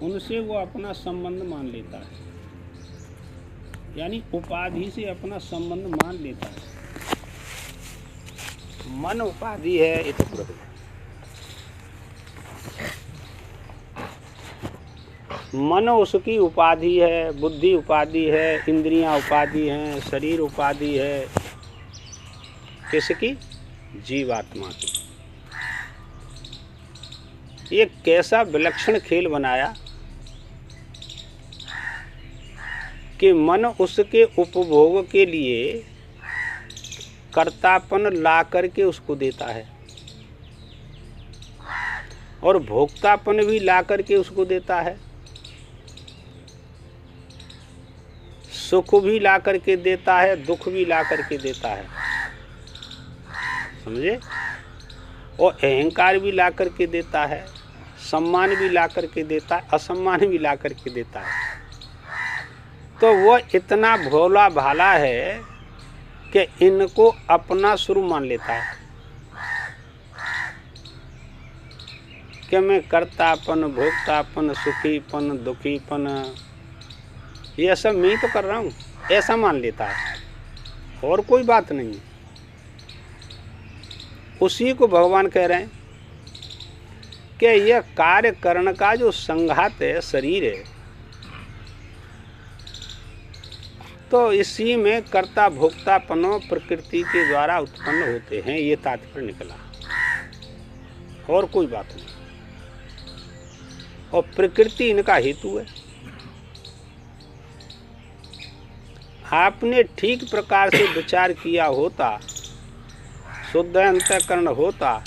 उनसे वो अपना संबंध मान लेता है, यानी उपाधि से अपना संबंध मान लेता है। मन उपाधि है, ये तो पूरा मन उसकी उपाधि है, बुद्धि उपाधि है, इंद्रियां उपाधि हैं, शरीर उपाधि है। किसकी? जीवात्मा की। ये कैसा विलक्षण खेल बनाया कि मन उसके उपभोग के लिए कर्तापन ला करके उसको देता है और भोक्तापन भी ला करके उसको देता है, सुख भी ला करके देता है, दुख भी ला करके देता है, समझे? और अहंकार भी ला करके देता है, सम्मान भी ला करके देता है, असम्मान भी ला करके देता है। तो वो इतना भोला भाला है कि इनको अपना स्वरूप मान लेता है कि मैं कर्तापन, भोक्तापन, सुखीपन, दुखीपन ये सब मैं तो कर रहा हूँ, ऐसा मान लेता है और कोई बात नहीं। उसी को भगवान कह रहे हैं कि यह कार्य करण का जो संघात है, शरीर है, तो इसी में कर्ता भोक्तापनों प्रकृति के द्वारा उत्पन्न होते हैं, ये तात्पर्य निकला और कोई बात नहीं। और प्रकृति इनका हेतु है। आपने ठीक प्रकार से विचार किया होता, शुद्ध अंतःकरण होता,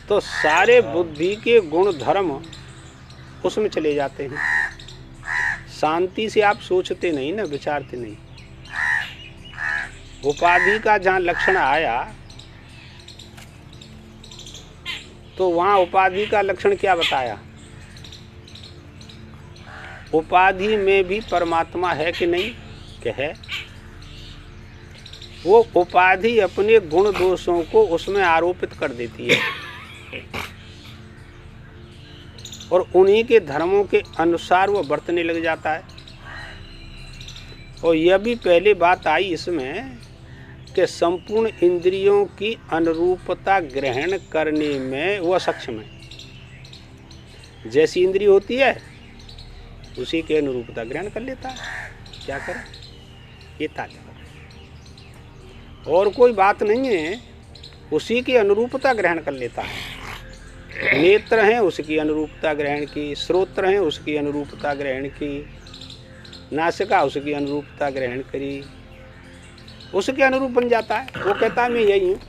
तो सारे बुद्धि के गुण धर्म उसमें चले जाते हैं। शांति से आप सोचते नहीं ना, विचारते नहीं। उपाधि का जहाँ लक्षण आया तो वहाँ उपाधि का लक्षण क्या बताया? उपाधि में भी परमात्मा है कि नहीं? क्या है? वो उपाधि अपने गुण दोषों को उसमें आरोपित कर देती है और उन्हीं के धर्मों के अनुसार वो बरतने लग जाता है। और यह भी पहले बात आई इसमें कि संपूर्ण इंद्रियों की अनुरूपता ग्रहण करने में वह सक्षम है। जैसी इंद्रिय होती है उसी के अनुरूपता ग्रहण कर लेता है। क्या करे? ये तात्पर्य और कोई बात नहीं है, उसी की अनुरूपता ग्रहण कर लेता है। नेत्र हैं उसकी अनुरूपता ग्रहण की, श्रोत्र हैं उसकी अनुरूपता ग्रहण की, नासिका उसकी अनुरूपता ग्रहण करी, उसके अनुरूप बन जाता है। वो कहता है मैं यही हूँ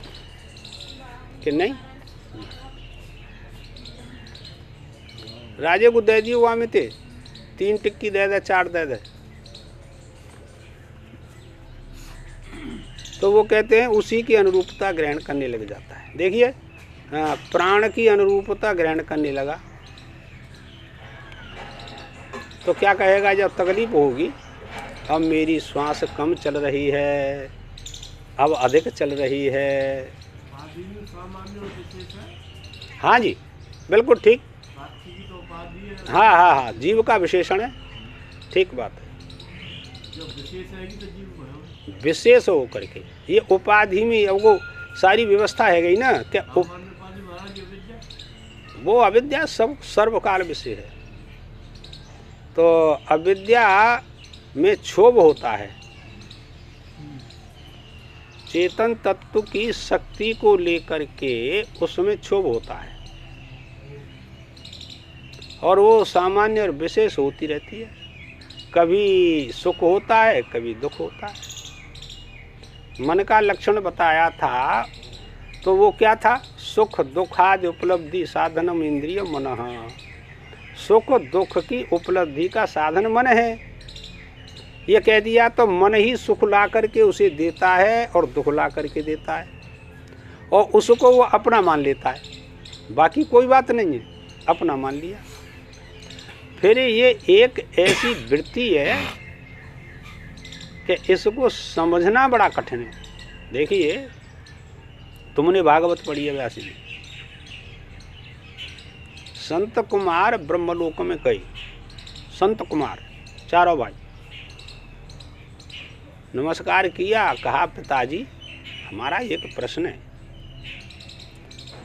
कि नहीं। राजे को दे दिए वहाँ में थे, 3 टिक्की दे दे, 4 दे दे, तो वो कहते हैं उसी की अनुरूपता ग्रहण करने लग जाता है। देखिए प्राण की अनुरूपता ग्रहण करने लगा तो क्या कहेगा जब तकलीफ होगी? अब मेरी श्वास कम चल रही है, अब अधिक चल रही है। हाँ जी, बिल्कुल ठीक। हाँ हाँ हाँ, जीव का विशेषण है, ठीक बात है। विशेष हो करके ये उपाधि में वो सारी व्यवस्था है गई ना। क्या वो अविद्या सब सर्वकाल विषय है। तो अविद्या में क्षोभ होता है, चेतन तत्व की शक्ति को लेकर के उसमें क्षोभ होता है और वो सामान्य और विशेष होती रहती है। कभी सुख होता है, कभी दुख होता है। मन का लक्षण बताया था तो वो क्या था? सुख दुखादि उपलब्धि साधनम इंद्रिय मनः। सुख दुख की उपलब्धि का साधन मन है, ये कह दिया तो मन ही सुख ला करके उसे देता है और दुख ला करके देता है और उसको वो अपना मान लेता है। बाकी कोई बात नहीं है, अपना मान लिया। फिर ये एक ऐसी वृत्ति है कि इसको समझना बड़ा कठिन है। देखिए तुमने भागवत पढ़ी है व्यास जी, संत कुमार ब्रह्मलोक में गए। संत कुमार चारों भाई नमस्कार किया, कहा पिताजी हमारा एक प्रश्न है,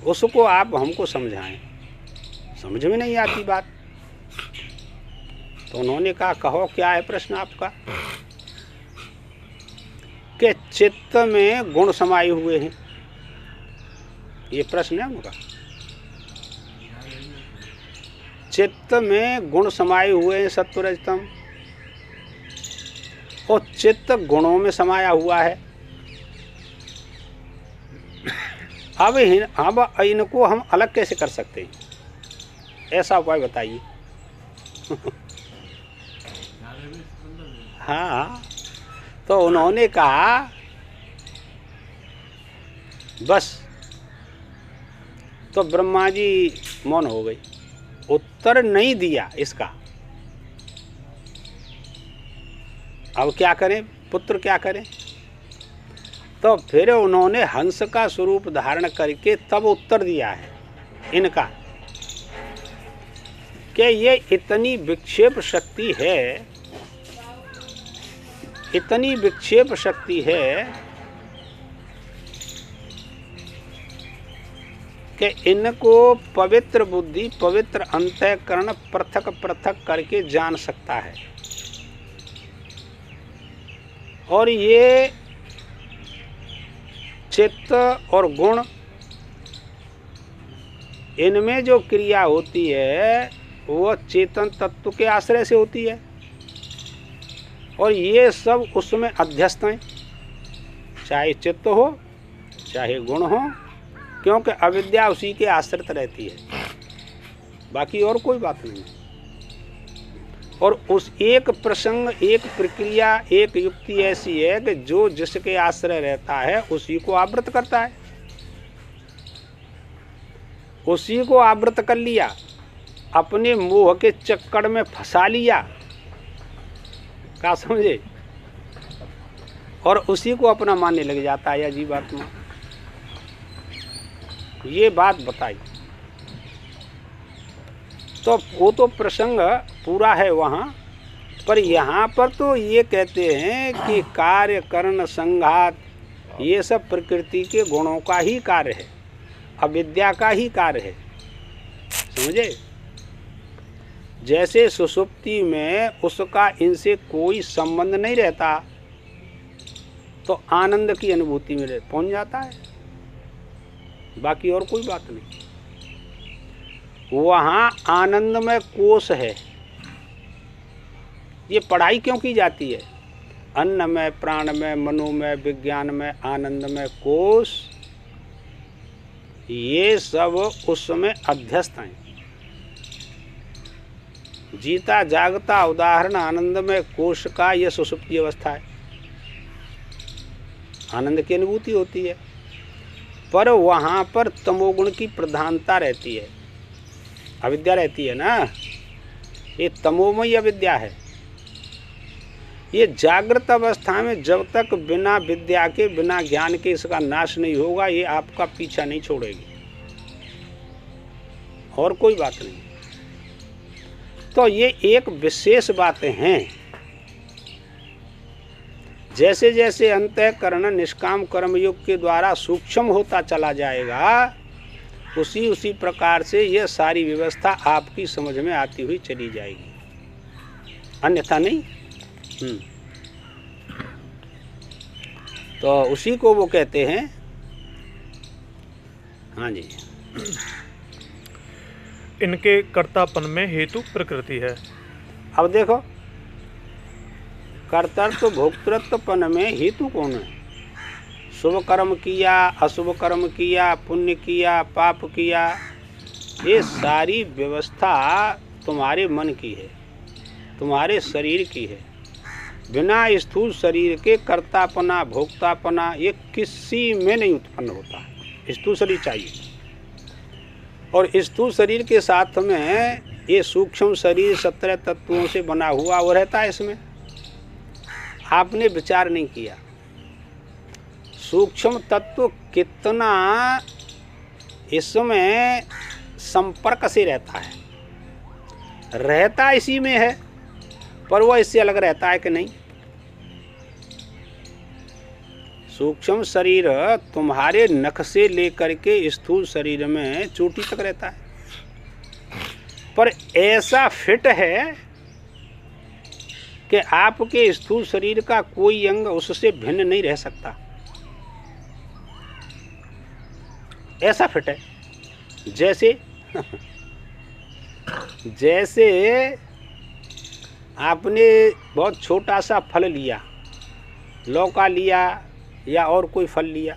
उसको आप हमको समझाएं, समझ में नहीं आती बात। तो उन्होंने कहा कहो क्या है प्रश्न आपका। कि चित्त में गुण समाये हुए हैं, ये प्रश्न है उनका। चित्त में गुण समाये हुए हैं सत्वरजतम, और चित्त गुणों में समाया हुआ है। अब इनको हम अलग कैसे कर सकते हैं, ऐसा उपाय बताइए। हाँ, तो उन्होंने कहा बस। तो ब्रह्मा जी मौन हो गई, उत्तर नहीं दिया इसका। अब क्या करें, पुत्र क्या करें। तो फिर उन्होंने हंस का स्वरूप धारण करके तब उत्तर दिया है इनका कि ये इतनी विक्षेप शक्ति है, इतनी विक्षेप शक्ति है कि इनको पवित्र बुद्धि, पवित्र अंतःकरण पृथक पृथक करके जान सकता है। और ये चित्त और गुण, इनमें जो क्रिया होती है वो चेतन तत्व के आश्रय से होती है, और ये सब उसमें अध्यस्त हैं, चाहे चित्त हो चाहे गुण हो, क्योंकि अविद्या उसी के आश्रित रहती है, बाकी और कोई बात नहीं। और उस एक प्रसंग, एक प्रक्रिया, एक युक्ति ऐसी है कि जो जिसके आश्रय रहता है उसी को आवृत करता है। उसी को आवृत कर लिया, अपने मोह के चक्कर में फंसा लिया, क्या समझे, और उसी को अपना मानने लग जाता है जीवात्मा। ये बात बताई। तो वो तो प्रसंग पूरा है वहाँ पर, यहाँ पर तो ये कहते हैं कि कार्य करण संघात ये सब प्रकृति के गुणों का ही कार्य है, अविद्या का ही कार्य है, समझे। जैसे सुषुप्ति में उसका इनसे कोई संबंध नहीं रहता, तो आनंद की अनुभूति में पहुंच जाता है, बाकी और कोई बात नहीं। वहाँ आनंदमय कोश है। ये पढ़ाई क्यों की जाती है, अन्नमय, प्राणमय, मनोमय, विज्ञानमय, आनंदमय कोश, ये सब उसमें अध्यस्त हैं। जीता जागता उदाहरण आनंदमय कोश का यह सुषुप्ति अवस्था है, आनंद की अनुभूति होती है। पर वहाँ पर तमोगुण की प्रधानता रहती है, अविद्या रहती है ना, ये तमोमयी अविद्या है। ये जागृत अवस्था में जब तक बिना विद्या के, बिना ज्ञान के इसका नाश नहीं होगा, ये आपका पीछा नहीं छोड़ेगी, और कोई बात नहीं। तो ये एक विशेष बातें हैं। जैसे जैसे अंतःकरण निष्काम कर्मयोग के द्वारा सूक्ष्म होता चला जाएगा, उसी प्रकार से यह सारी व्यवस्था आपकी समझ में आती हुई चली जाएगी, अन्यथा नहीं। तो उसी को वो कहते हैं। हाँ जी, इनके कर्तापन में हेतु प्रकृति है। अब देखो, कर्तृत्व भोक्तृत्वपन में हेतु कौन है। शुभ कर्म किया, अशुभ कर्म किया, पुण्य किया, पाप किया, ये सारी व्यवस्था तुम्हारे मन की है, तुम्हारे शरीर की है। बिना स्थूल शरीर के कर्तापना, भोक्तापना ये किसी में नहीं उत्पन्न होता। स्थूल शरीर चाहिए, और स्थूल शरीर के साथ में ये सूक्ष्म शरीर 17 तत्वों से बना हुआ वो रहता है। इसमें आपने विचार नहीं किया, सूक्ष्म तत्व कितना इसमें संपर्क से रहता है। रहता इसी में है, पर वो इससे अलग रहता है कि नहीं। सूक्ष्म शरीर तुम्हारे नख से लेकर के स्थूल शरीर में चोटी तक रहता है, पर ऐसा फिट है कि आपके स्थूल शरीर का कोई अंग उससे भिन्न नहीं रह सकता। ऐसा फिट है। जैसे जैसे आपने बहुत छोटा सा फल लिया, लौका लिया या और कोई फल लिया,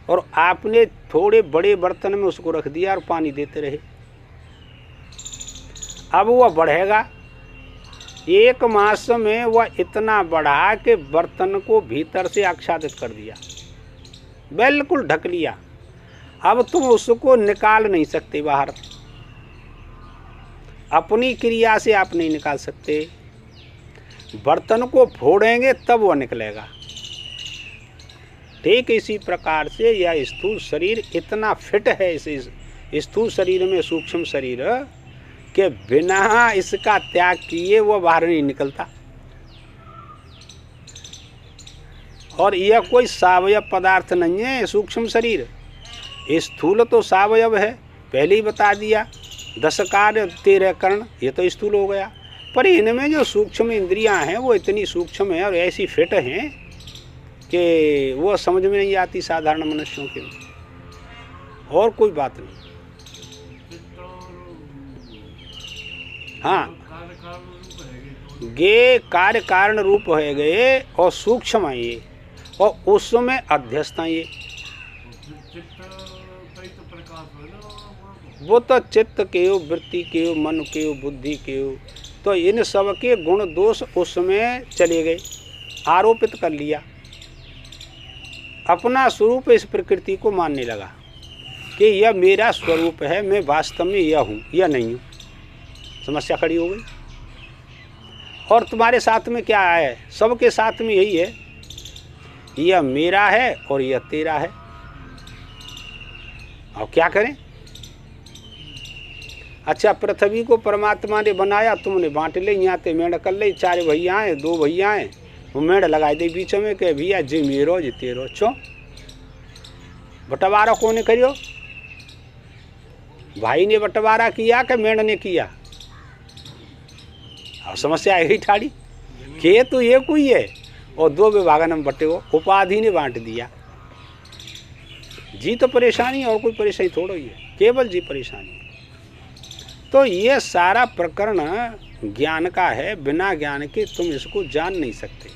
और आपने थोड़े बड़े बर्तन में उसको रख दिया और पानी देते रहे। अब वह बढ़ेगा, 1 मास में वह इतना बढ़ा कि बर्तन को भीतर से आच्छादित कर दिया, बिल्कुल ढक लिया। अब तुम उसको निकाल नहीं सकते बाहर, अपनी क्रिया से आप नहीं निकाल सकते। बर्तन को फोड़ेंगे तब वह निकलेगा। ठीक इसी प्रकार से यह स्थूल शरीर इतना फिट है, इस स्थूल शरीर में सूक्ष्म शरीर, के बिना इसका त्याग किए वो बाहर नहीं निकलता। और यह कोई सावयव पदार्थ नहीं है सूक्ष्म शरीर। स्थूल तो सावयव है, पहले ही बता दिया, 10 कार्य 13 कर्ण, ये तो स्थूल हो गया। पर इनमें जो सूक्ष्म इंद्रियां हैं वो इतनी सूक्ष्म है और ऐसी फिट हैं कि वो समझ में नहीं आती साधारण मनुष्यों के। और कोई बात नहीं। हाँ, ये कार्य कारण रूप है गए और सूक्ष्म है ये, और उसमें अध्यस्त है ये। वो तो चित्त के हो, वृत्ति के हो, मन के हो, बुद्धि के हो, तो इन सब के गुण दोष उसमें चले गए, आरोपित कर लिया, अपना स्वरूप इस प्रकृति को मानने लगा कि यह मेरा स्वरूप है, मैं वास्तव में यह हूँ या नहीं हूँ। समस्या खड़ी हो गई। और तुम्हारे साथ में क्या है, सबके साथ में यही है, यह मेरा है और यह तेरा है। और क्या करें? अच्छा, पृथ्वी को परमात्मा ने बनाया, तुमने बांट ले, यहाँ ते मेढ़ कर ले, 4 भैया हैं, 2 भैया हैं, वो मेढ़ लगाए दे बीच में के भैया जी मेरो जी तेरो। चो बंटवारा कौन करियो? भाई ने बंटवारा किया कि मेढ़ ने किया? और समस्या यही ठाड़ी के तो ये कोई है और 2 विभागन में बटे हो, उपाधि ने बांट दिया। जी तो परेशानी, और कोई परेशानी थोड़ा ही है, केवल जी परेशानी। तो ये सारा प्रकरण ज्ञान का है, बिना ज्ञान के तुम इसको जान नहीं सकते,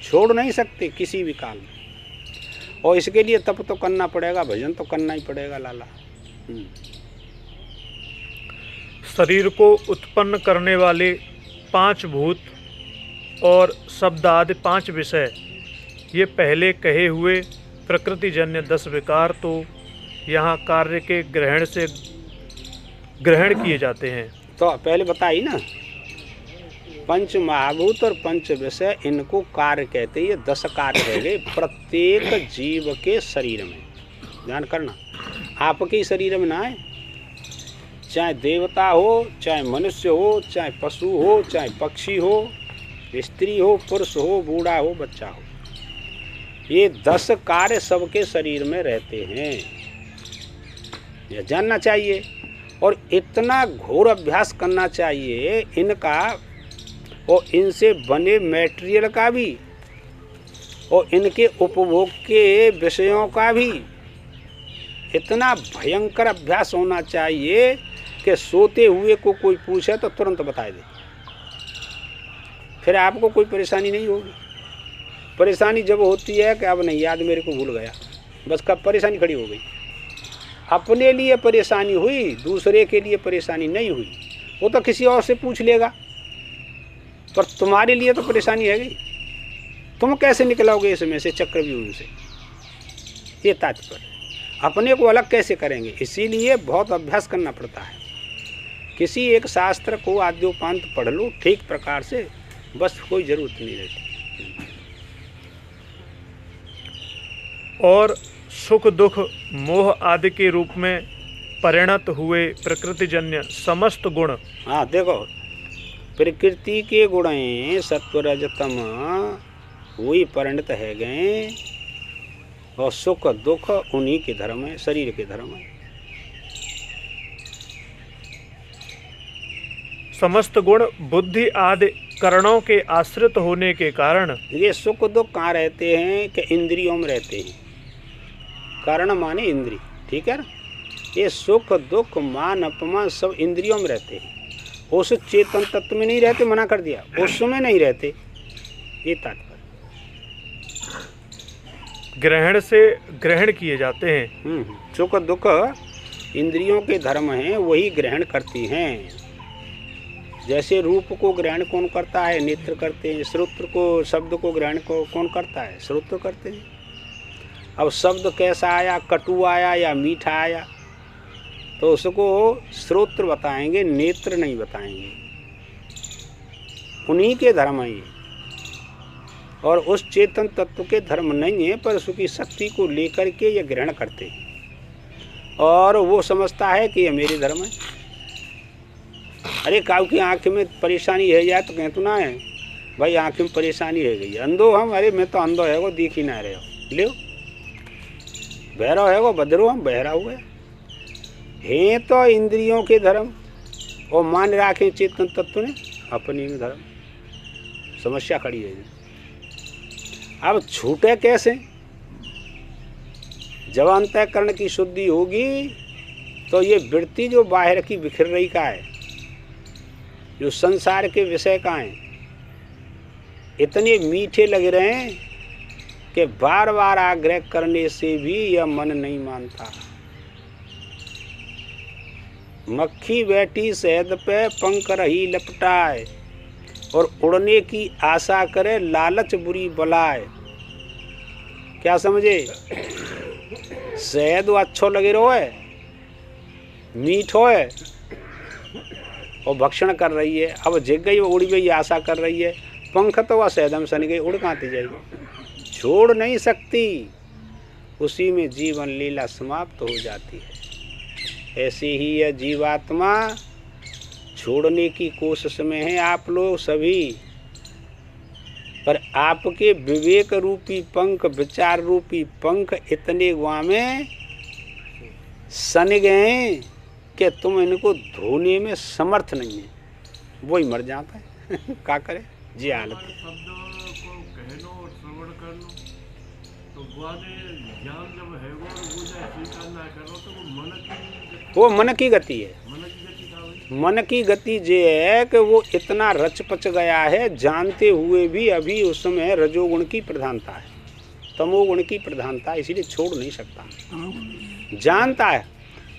छोड़ नहीं सकते किसी भी काल में। और इसके लिए तप तो करना पड़ेगा, भजन तो करना ही पड़ेगा लाला। शरीर को उत्पन्न करने वाले 5 भूत और शब्दादि 5 विषय, ये पहले कहे हुए प्रकृतिजन्य 10 विकार तो यहाँ कार्य के ग्रहण से ग्रहण किए जाते हैं। तो पहले बताई ना, 5 महाभूत और 5 विषय, इनको कार्य कहते हैं। ये 10 कार्य रह गए प्रत्येक जीव के शरीर में। ध्यान करना, आपके शरीर में ना है, चाहे देवता हो, चाहे मनुष्य हो, चाहे पशु हो, चाहे पक्षी हो, स्त्री हो, पुरुष हो, बूढ़ा हो, बच्चा हो, ये 10 कार्य सबके शरीर में रहते हैं। यह जानना चाहिए और इतना घोर अभ्यास करना चाहिए इनका, और इनसे बने मटेरियल का भी, और इनके उपभोग के विषयों का भी इतना भयंकर अभ्यास होना चाहिए कि सोते हुए को कोई पूछे तो तुरंत बता दे, फिर आपको कोई परेशानी नहीं होगी। परेशानी जब होती है कि अब नहीं याद, मेरे को भूल गया, बस कब परेशानी खड़ी हो गई। अपने लिए परेशानी हुई, दूसरे के लिए परेशानी नहीं हुई, वो तो किसी और से पूछ लेगा, पर तुम्हारे लिए तो परेशानी है गई। तुम कैसे निकलोगे इसमें से, चक्रव्यूह से? ये तात्पर्य, अपने को अलग कैसे करेंगे? इसीलिए बहुत अभ्यास करना पड़ता है। किसी एक शास्त्र को आद्योपांत पढ़ लो ठीक प्रकार से, बस कोई जरूरत नहीं रहती। और सुख दुख मोह आदि के रूप में परिणत हुए प्रकृतिजन्य समस्त गुण। हाँ देखो, प्रकृति के गुण हैं सत्व रज तम, वही परिणत है गए, और सुख दुख उन्हीं के धर्म है, शरीर के धर्म है। समस्त गुण बुद्धि आदि करणों के आश्रित होने के कारण। ये सुख दुख कहाँ रहते हैं कि इंद्रियों में रहते हैं। कारण माने इंद्री, ठीक है ना। ये सुख दुख मान अपमान सब इंद्रियों में रहते हैं, उस चेतन तत्व में नहीं रहते, मना कर दिया, उसमें नहीं रहते, ये तात्पर्य। ग्रहण से ग्रहण किए जाते हैं। सुख दुख इंद्रियों के धर्म हैं, वही ग्रहण करती हैं। जैसे रूप को ग्रहण कौन करता है, नेत्र करते हैं। श्रोत्र को, शब्द को ग्रहण को कौन करता है, श्रोत्र करते हैं। अब शब्द कैसा आया, कटु आया या मीठा आया, तो उसको श्रोत्र बताएंगे, नेत्र नहीं बताएंगे। उन्हीं के धर्म है ये, और उस चेतन तत्व के धर्म नहीं है, पर उसकी शक्ति को लेकर के ये ग्रहण करते हैं, और वो समझता है कि ये मेरे धर्म है। अरे काऊ की आँख में परेशानी है जाए तो कहते ना है भाई आँख में परेशानी है गई, अंधो हम, अरे मैं तो अंधो है वो, दिख ही ना रहे हो, ले बहरा है वो, बदरो हम बहरा हुए हैं। तो इंद्रियों के धर्म और मान रखे चेतन तत्व ने अपने में धर्म, समस्या खड़ी है। अब छूटे कैसे, जब अंतःकरण की शुद्धि होगी तो ये वृत्ति जो बाहर की बिखर रही का है, जो संसार के विषय का है, इतने मीठे लग रहे हैं कि बार बार आग्रह करने से भी यह मन नहीं मानता। मक्खी बैठी शहद पे पंख रही लपटाए, और उड़ने की आशा करे लालच बुरी बलाए। क्या समझे, शहद अच्छो लगे रो है, मीठो है, और भक्षण कर रही है। अब जिग गई वो उड़ी गई, आशा कर रही है, पंख तो वह शहदम सन गई, उड़ कहाँ जाएगी, छोड़ नहीं सकती, उसी में जीवन लीला समाप्त हो जाती है। ऐसे ही यह जीवात्मा छोड़ने की कोशिश में है आप लोग सभी, पर आपके विवेक रूपी पंख, विचार रूपी पंख इतने गुआ में सन गए कि तुम इनको धोने में समर्थ नहीं है, वही मर जाता है। क्या करे जी हालत है। वो मन की गति है, मन की गति ये है कि वो इतना रच पच गया है, जानते हुए भी अभी उसमें रजोगुण की प्रधानता है, तमोगुण की प्रधानता, इसीलिए छोड़ नहीं सकता। जानता है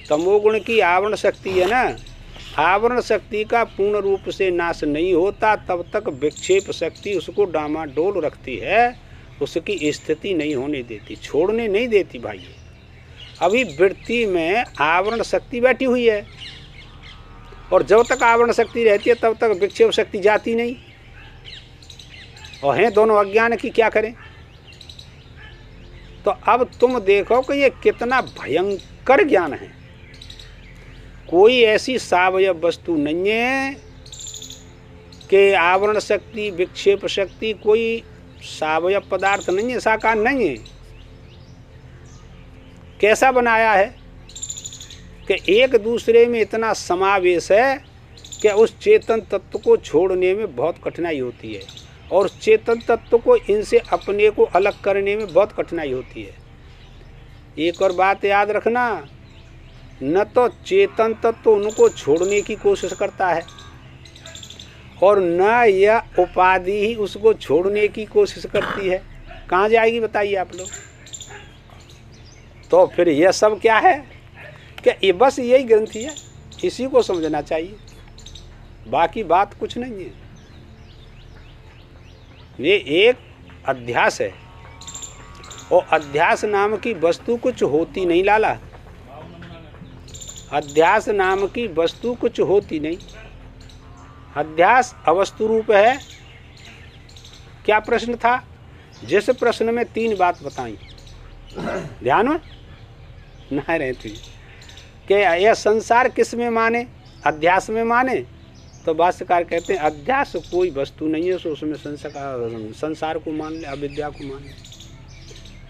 तमोगुण की आवरण शक्ति है ना, आवरण शक्ति का पूर्ण रूप से नाश नहीं होता तब तक विक्षेप शक्ति उसको डामाडोल रखती है, उसकी स्थिति नहीं होने देती, छोड़ने नहीं देती। भाई अभी वृत्ति में आवरण शक्ति बैठी हुई है, और जब तक आवरण शक्ति रहती है तब तक विक्षेप शक्ति जाती नहीं, और हैं दोनों अज्ञान की, क्या करें। तो अब तुम देखो कि ये कितना भयंकर ज्ञान है। कोई ऐसी सावयव वस्तु नहीं है कि आवरण शक्ति, विक्षेप शक्ति कोई सावयव पदार्थ नहीं है, साकार नहीं है। कैसा बनाया है कि एक दूसरे में इतना समावेश है कि उस चेतन तत्व को छोड़ने में बहुत कठिनाई होती है, और चेतन तत्व को इनसे अपने को अलग करने में बहुत कठिनाई होती है। एक और बात याद रखना, न तो चेतन तत्व उनको छोड़ने की कोशिश करता है, और न यह उपाधि ही उसको छोड़ने की कोशिश करती है। कहाँ जाएगी बताइए आप लोग। तो फिर यह सब क्या है कि ये बस यही ग्रंथि है, इसी को समझना चाहिए, बाकी बात कुछ नहीं है। ये एक अध्यास है, और अध्यास नाम की वस्तु कुछ होती नहीं लाला, अध्यास नाम की वस्तु कुछ होती नहीं। अध्यास अवस्तु रूप है। क्या प्रश्न था, जिस प्रश्न में 3 बात बताई, ध्यान में ना रहती। कि यह संसार किस में माने, अध्यास में माने? तो भाष्यकार कहते हैं अध्यास कोई वस्तु नहीं है, सो उसमें संसार को मान ले, अविद्या को मान ले।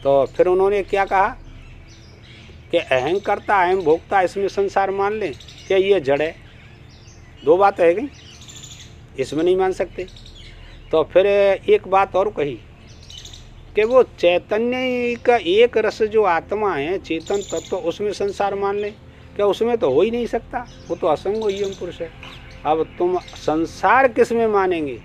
तो फिर उन्होंने क्या कहा कि अहं कर्ता अहं भोक्ता, इसमें संसार मान लें, क्या ये जड़ है? दो बात है गई, इसमें नहीं मान सकते। तो फिर एक बात और कही कि वो चैतन्य का एक रस जो आत्मा है, चेतन तत्व, तो उसमें संसार मान लें, क्या उसमें तो हो ही नहीं सकता, वो तो असंग यम पुरुष है। अब तुम संसार किस में मानेंगे?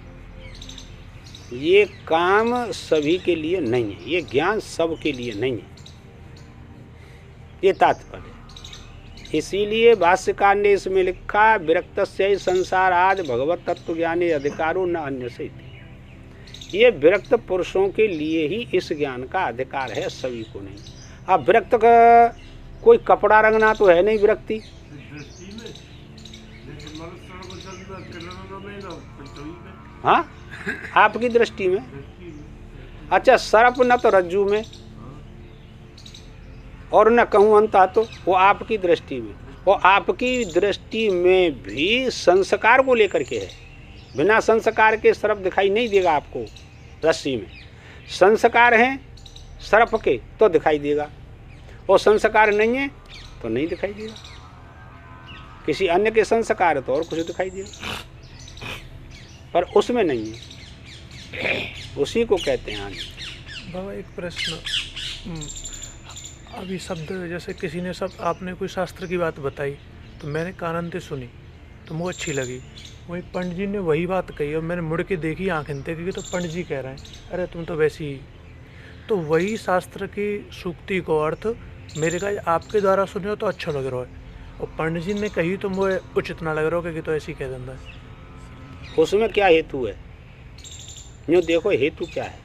ये काम सभी के लिए नहीं है, ये ज्ञान सब के लिए नहीं है, ये तात्पर्य। इसीलिए भाष्यकार ने इसमें लिखा विरक्तस्य संसार आदि भगवत तत्व ज्ञाने अधिकारो न अन्य से। ये विरक्त पुरुषों के लिए ही इस ज्ञान का अधिकार है, सभी को नहीं। अब विरक्त का कोई कपड़ा रंगना तो है नहीं विरक्ति। हाँ, आपकी दृष्टि में। अच्छा, सर्प न तो रज्जू में और न कहूँ अंता, तो वो आपकी दृष्टि में। और आपकी दृष्टि में भी संस्कार को लेकर के है, बिना संस्कार के सर्प दिखाई नहीं देगा आपको रस्सी में। संस्कार हैं सर्प के तो दिखाई देगा, और संस्कार नहीं है तो नहीं दिखाई देगा। किसी अन्य के संस्कार है तो और कुछ दिखाई देगा, पर उसमें नहीं है, उसी को कहते हैं। आगे बाबा एक प्रश्न, अभी शब्द जैसे किसी ने सब आपने कोई शास्त्र की बात बताई तो मैंने कानन से सुनी तो मुझे अच्छी लगी, वही पंडित जी ने वही बात कही और मैंने मुड़ के देखी आँखें देखी तो पंडित जी कह रहे हैं अरे तुम तो वैसी ही। तो वही शास्त्र की सूक्ति को अर्थ मेरे का आपके द्वारा सुने हो तो अच्छा लग रहा है, और पंडित जी ने कही तो मुझे उचित ना लग रहा हो कि तो ऐसी कह देता है। उसमें क्या हेतु है? यूँ देखो हेतु क्या है।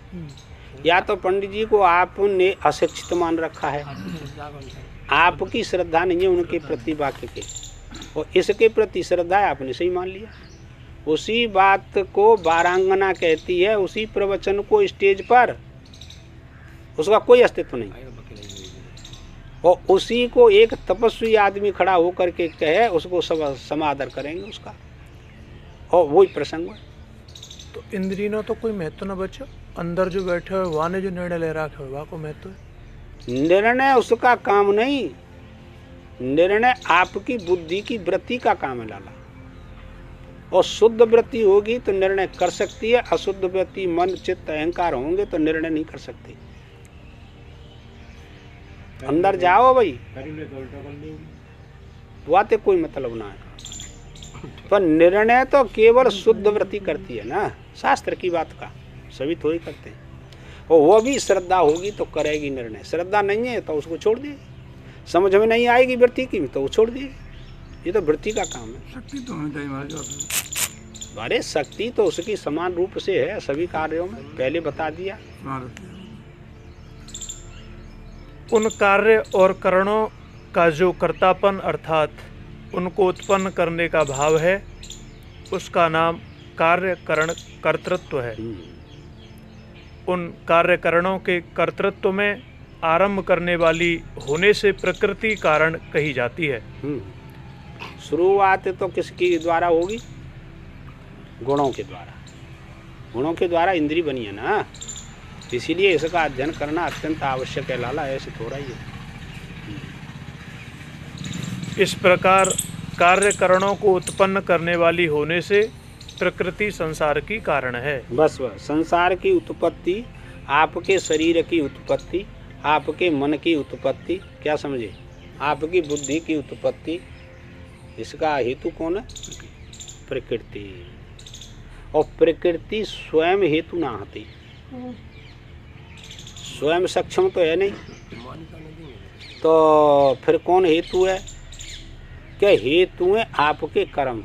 या तो पंडित जी को आपने अशिक्षित मान रखा है, आपकी श्रद्धा नहीं है उनके प्रति वाक्य के, और इसके प्रति श्रद्धा है आपने सही मान लिया। उसी बात को बारांगना कहती है, उसी प्रवचन को स्टेज पर उसका कोई अस्तित्व नहीं, और उसी को एक तपस्वी आदमी खड़ा होकर के कहे उसको सब समादर करेंगे उसका, और वही प्रसंग है। तो इंद्रिय ने तो कोई महत्व न बचे, अंदर जो बैठे हो वहाँ ने जो निर्णय ले रखा है वहाँ को महत्व है। निर्णय उसका काम नहीं, निर्णय आपकी बुद्धि की वृत्ति का काम है लाला। और शुद्ध वृत्ति होगी तो निर्णय कर सकती है, अशुद्ध वृत्ति मन चित्त अहंकार होंगे तो निर्णय नहीं कर सकती। अंदर जाओ भाई, बातें कोई मतलब ना है। तो निर्णय तो केवल शुद्ध वृत्ति करती है ना, शास्त्र की बात का सभी थोड़ी करते हैं। और वो भी श्रद्धा होगी तो करेगी निर्णय, श्रद्धा नहीं है तो उसको छोड़ देगी। समझ में नहीं आएगी वृत्ति की तो वो छोड़ देगी, ये तो वृत्ति का काम है। शक्ति तो होनी चाहिए। अरे शक्ति तो उसकी समान रूप से है सभी कार्यों में, पहले बता दिया। उन कार्य और करणों का जो कर्तापन अर्थात उनको उत्पन्न करने का भाव है, उसका नाम कार्य करण कर्तृत्व है। उन कार्य करणों के कर्तृत्व में आरंभ करने वाली होने से प्रकृति कारण कही जाती है। शुरुआत तो किसके द्वारा होगी? गुणों के द्वारा। गुणों के द्वारा इंद्री बनी है ना, इसीलिए इसका अध्ययन करना अत्यंत आवश्यक है लाला, ऐसे थोड़ा ही है। इस प्रकार कार्य करणों को उत्पन्न करने वाली होने से प्रकृति संसार की कारण है। बस संसार की उत्पत्ति, आपके शरीर की उत्पत्ति, आपके मन की उत्पत्ति, क्या समझे, आपकी बुद्धि की उत्पत्ति, इसका हेतु कौन है? प्रकृति। और प्रकृति स्वयं हेतु ना होती, स्वयं सक्षम तो है नहीं, तो फिर कौन हेतु है? क्या हेतु है? आपके कर्म।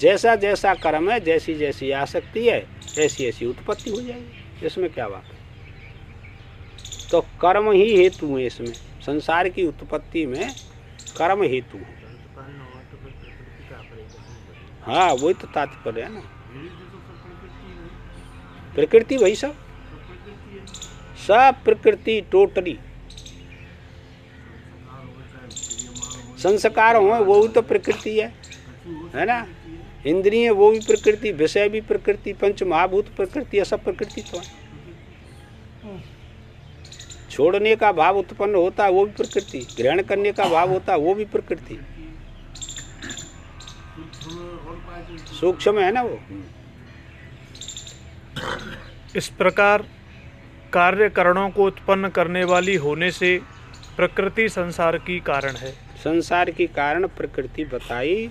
जैसा जैसा कर्म है, जैसी जैसी आसक्ति है, ऐसी ऐसी उत्पत्ति हो जाएगी। इसमें क्या बात है? तो कर्म ही हेतु है इसमें, संसार की उत्पत्ति में कर्म हेतु है। हाँ वही तो तात्पर्य है ना, प्रकृति वही सब प्रकृति टोटली। संस्कार हो वो भी तो प्रकृति है ना। इंद्रिय वो भी प्रकृति, विषय भी प्रकृति, पंच महाभूत प्रकृति, ये सब प्रकृति तो है। छोड़ने का भाव उत्पन्न होता है वो भी प्रकृति, ग्रहण करने का भाव होता है वो भी प्रकृति, सूक्ष्म है ना वो। इस प्रकार कार्य कारणों को उत्पन्न करने वाली होने से प्रकृति संसार की कारण है। संसार की कारण प्रकृति बताई,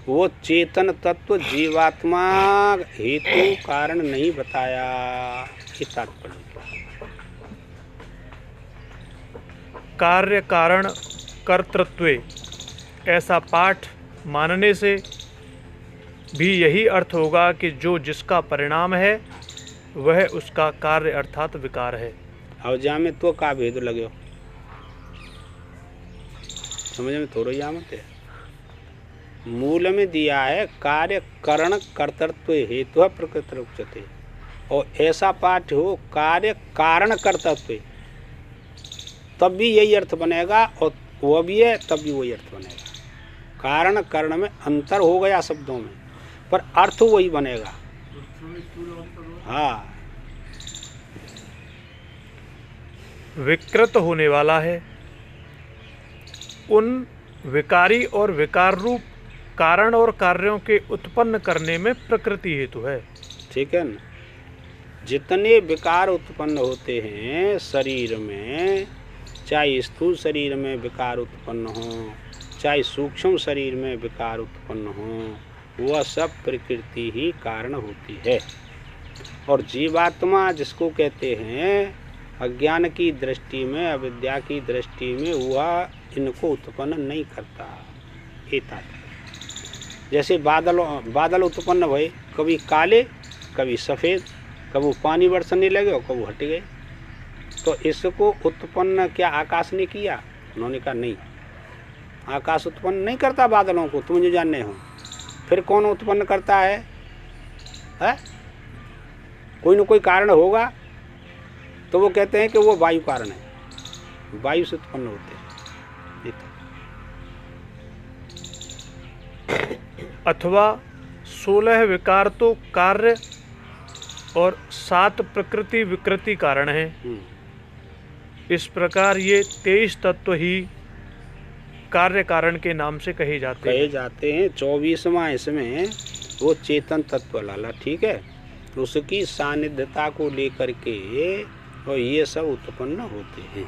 वो चेतन तत्व जीवात्मा हेतु कारण नहीं बताया, ये तात्पर्य। कार्य कारण कर्तृत्वे ऐसा पाठ मानने से भी यही अर्थ होगा कि जो जिसका परिणाम है वह उसका कार्य अर्थात विकार है। अवजा में तो का भेद लगे, समझ में थोड़ा ही आमत है। मूल में दिया है कार्य करण कर्तृत्व हेतु प्रकृति उच्यते, और ऐसा पाठ हो कार्य कारण कर्तृत्व, तब भी यही अर्थ बनेगा, और वह भी है तब भी वही अर्थ बनेगा। कारण कर्ण में अंतर हो गया शब्दों में, पर अर्थ वही बनेगा। हाँ, विकृत होने वाला है। उन विकारी और विकार रूप कारण और कार्यों के उत्पन्न करने में प्रकृति हेतु है। ठीक है ना। जितने विकार उत्पन्न होते हैं शरीर में, चाहे स्थूल शरीर में विकार उत्पन्न हो, चाहे सूक्ष्म शरीर में विकार उत्पन्न हो, वह सब प्रकृति ही कारण होती है। और जीवात्मा जिसको कहते हैं, अज्ञान की दृष्टि में, अविद्या की दृष्टि में वह इनको उत्पन्न नहीं करता। ये तात्पर्य। जैसे बादल उत्पन्न भए, कभी काले कभी सफ़ेद, कभी पानी बरसने लगे और कभी हट गए, तो इसको उत्पन्न क्या आकाश ने किया? उन्होंने कहा नहीं, आकाश उत्पन्न नहीं करता बादलों को, तुम जो जानने हो। फिर कौन उत्पन्न करता है? कोई न कोई कारण होगा, तो वो कहते हैं कि वो वायु कारण है, वायु से उत्पन्न होते हैं। अथवा 16 विकार तो कार्य और 7 प्रकृति विकृति कारण है। इस प्रकार ये 23 तत्व ही कार्य कारण के नाम से कहे जाते हैं। 24वां इसमें वो चेतन तत्व लाला, ठीक है, उसकी सानिध्यता को लेकर के और ये सब उत्पन्न होते हैं।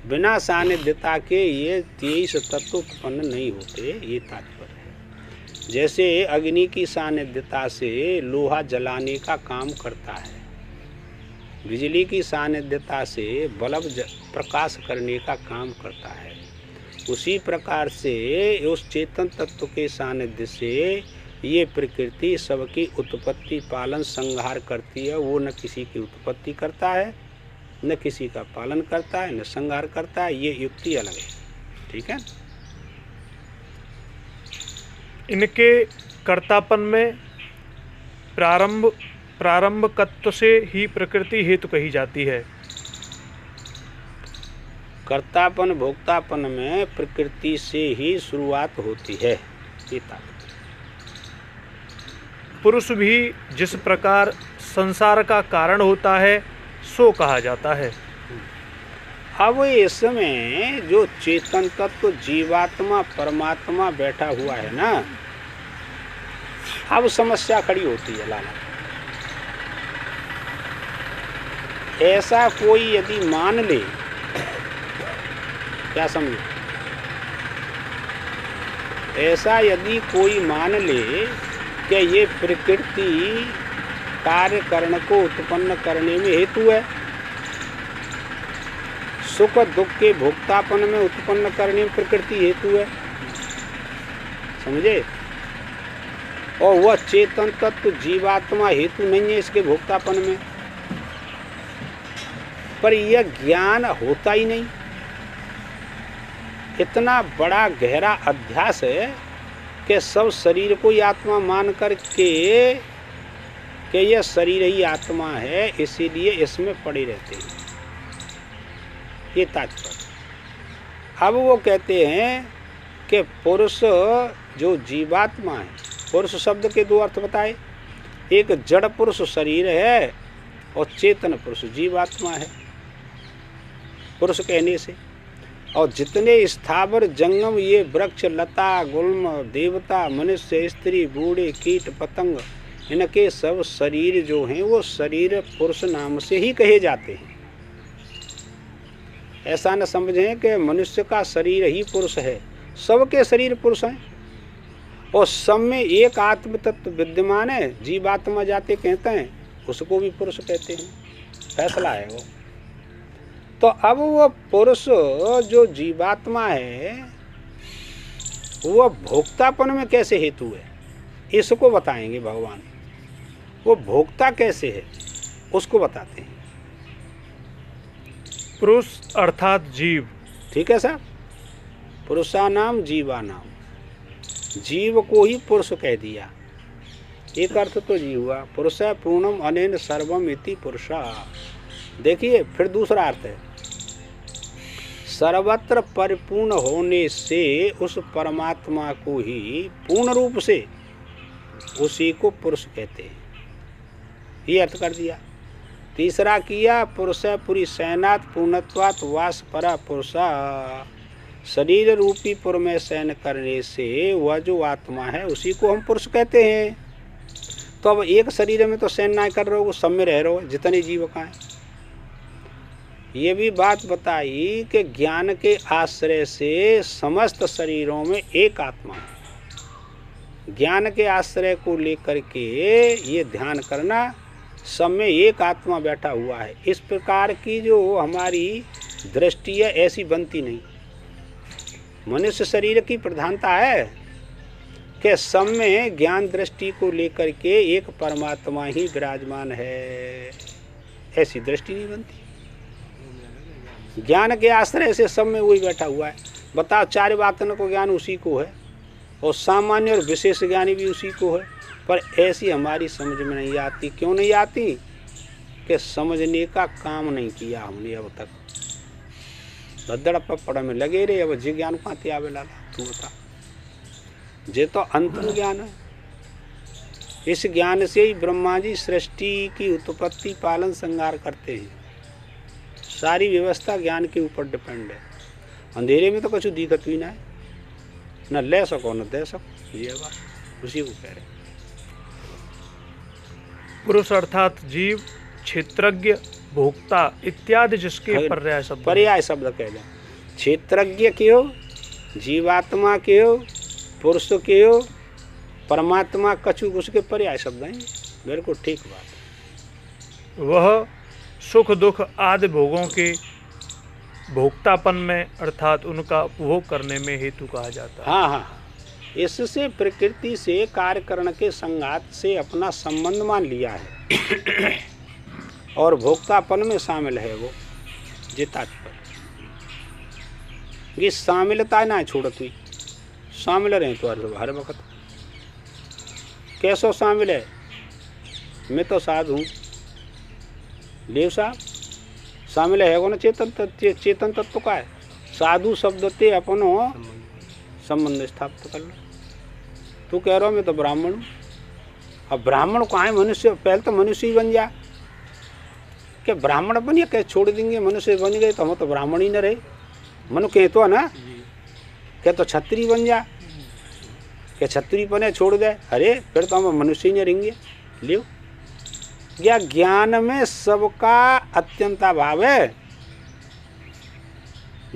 बिना सानिध्यता के ये 23 तत्व उत्पन्न नहीं होते, ये तात्पर्य है। जैसे अग्नि की सानिध्यता से लोहा जलाने का काम करता है, बिजली की सानिध्यता से बल्ब प्रकाश करने का काम करता है, उसी प्रकार से उस चेतन तत्व के सानिध्य से ये प्रकृति सबकी उत्पत्ति पालन संहार करती है। वो न किसी की उत्पत्ति करता है, न किसी का पालन करता है, न संहार करता है। ये युक्ति अलग है, ठीक है। इनके कर्तापन में प्रारंभकत्व से ही प्रकृति हेतु कही जाती है। कर्तापन भोक्तापन में प्रकृति से ही शुरुआत होती है। पुरुष भी जिस प्रकार संसार का कारण होता है सो कहा जाता है। अब इसमें जो चेतन तत्व जीवात्मा परमात्मा बैठा हुआ है ना, अब समस्या खड़ी होती है लाला। ऐसा कोई यदि मान ले, क्या समझे, ऐसा यदि कोई मान ले कि ये प्रकृति कार्य करण को उत्पन्न करने में हेतु है, सुख दुख के भोक्तापन में उत्पन्न करने में प्रकृति हेतु है, समझे, और वह चेतन तत्व जीवात्मा हेतु नहीं है इसके भोक्तापन में, पर यह ज्ञान होता ही नहीं। इतना बड़ा गहरा अध्यास है कि सब शरीर को ही आत्मा मान कर के कि यह शरीर ही आत्मा है, इसीलिए इसमें पड़े रहते हैं। ये तात्पर्य। अब वो कहते हैं कि पुरुष जो जीवात्मा है, पुरुष शब्द के दो अर्थ बताए, एक जड़ पुरुष शरीर है और चेतन पुरुष जीवात्मा है पुरुष कहने से। और जितने स्थावर जंगम ये वृक्ष लता गुल्म देवता मनुष्य स्त्री बूढ़े कीट पतंग, इनके सब शरीर जो हैं वो शरीर पुरुष नाम से ही कहे जाते हैं। ऐसा न समझें कि मनुष्य का शरीर ही पुरुष है, सबके शरीर पुरुष हैं और सब में एक आत्म तत्व विद्यमान है, जीवात्मा जाते कहते हैं, उसको भी पुरुष कहते हैं। फैसला है वो। तो अब वो पुरुष जो जीवात्मा है वो भोक्तापन में कैसे हेतु है, इसको बताएंगे भगवान। वो भोक्ता कैसे है उसको बताते हैं। पुरुष अर्थात जीव। ठीक है साहब। पुरुषा नाम जीवा नाम, जीव को ही पुरुष कह दिया। एक अर्थ तो जीव हुआ, पुरुष पूर्णम अनेन सर्वम इति पुरुषा। देखिए फिर दूसरा अर्थ है, सर्वत्र परिपूर्ण होने से उस परमात्मा को ही पूर्ण रूप से उसी को पुरुष कहते हैं, ये अर्थ कर दिया। तीसरा किया, पुरुष पुरी शयनात् पूर्णत्वात् वास परा पुरुषा, शरीर रूपी पुर में शयन करने से वह जो आत्मा है उसी को हम पुरुष कहते हैं। तो अब एक शरीर में तो शयन ना कर रहे हो, सब में रह रहे हो, जितने जीव का है। ये भी बात बताई कि ज्ञान के आश्रय से समस्त शरीरों में एक आत्मा है। ज्ञान के आश्रय को लेकर के ये ध्यान करना, सब में एक आत्मा बैठा हुआ है। इस प्रकार की जो हमारी दृष्टि है ऐसी बनती नहीं। मनुष्य शरीर की प्रधानता है कि सब में ज्ञान दृष्टि को लेकर के एक परमात्मा ही विराजमान है, ऐसी दृष्टि नहीं बनती। ज्ञान के आश्रय से सब में वही बैठा हुआ है। बताओ, चार बातों को ज्ञान उसी को है और सामान्य और विशेष ज्ञानी भी उसी को है, पर ऐसी हमारी समझ में नहीं आती। क्यों नहीं आती? कि समझने का काम नहीं किया हमने अब तक। धद्दड़ पपड़ में लगे रहे, अब जी ज्ञान पाते आवे लाला, तू बता। जे तो अंतिम ज्ञान है। इस ज्ञान से ही ब्रह्मा जी सृष्टि की उत्पत्ति पालन संहार करते हैं। सारी व्यवस्था ज्ञान के ऊपर डिपेंड है। अंधेरे में तो कुछ दिक्कत भी ना है, न ले सको न दे सको, ये बात उसी को कह रहे। पुरुष अर्थात जीव, क्षेत्रज्ञ, भोक्ता इत्यादि जिसके पर्याय शब्द कह दें। क्षेत्रज्ञ के हो, जीवात्मा के हो, पुरुष के हो, परमात्मा कछु उसके पर्याय शब्द हैं। बिल्कुल ठीक बात। वह सुख दुख आदि भोगों के भोक्तापन में अर्थात उनका उपभोग करने में हेतु कहा जाता है। हाँ, इससे प्रकृति से कार्यकरण के संघात से अपना संबंध मान लिया है और भोक्तापन में शामिल है वो जितात्पर। ये शामिलता ना छोड़त हुई, शामिल रहे तो हर वक्त। कैसो शामिल है? मैं तो साधु हूँ, देव साहब शामिल है वो ना चेतन तत्व का है। साधु शब्द ते अपनो संबंध स्थापित कर लो। तू कह रहा हो मैं तो ब्राह्मण हूँ। अब ब्राह्मण कहाँ है? मनुष्य, पहले तो मनुष्य ही बन जा। क्या ब्राह्मण बनिए? क्या छोड़ देंगे? मनुष्य बन गए तो हम तो ब्राह्मण ही न रहे। मनु कह तो ना, क्या तो छत्री बन जा, क्या छत्री बने छोड़ दे, अरे फिर तो हम मनुष्य ही नहीं रहेंगे। लियो, या ज्ञान में सबका अत्यंता भाव है।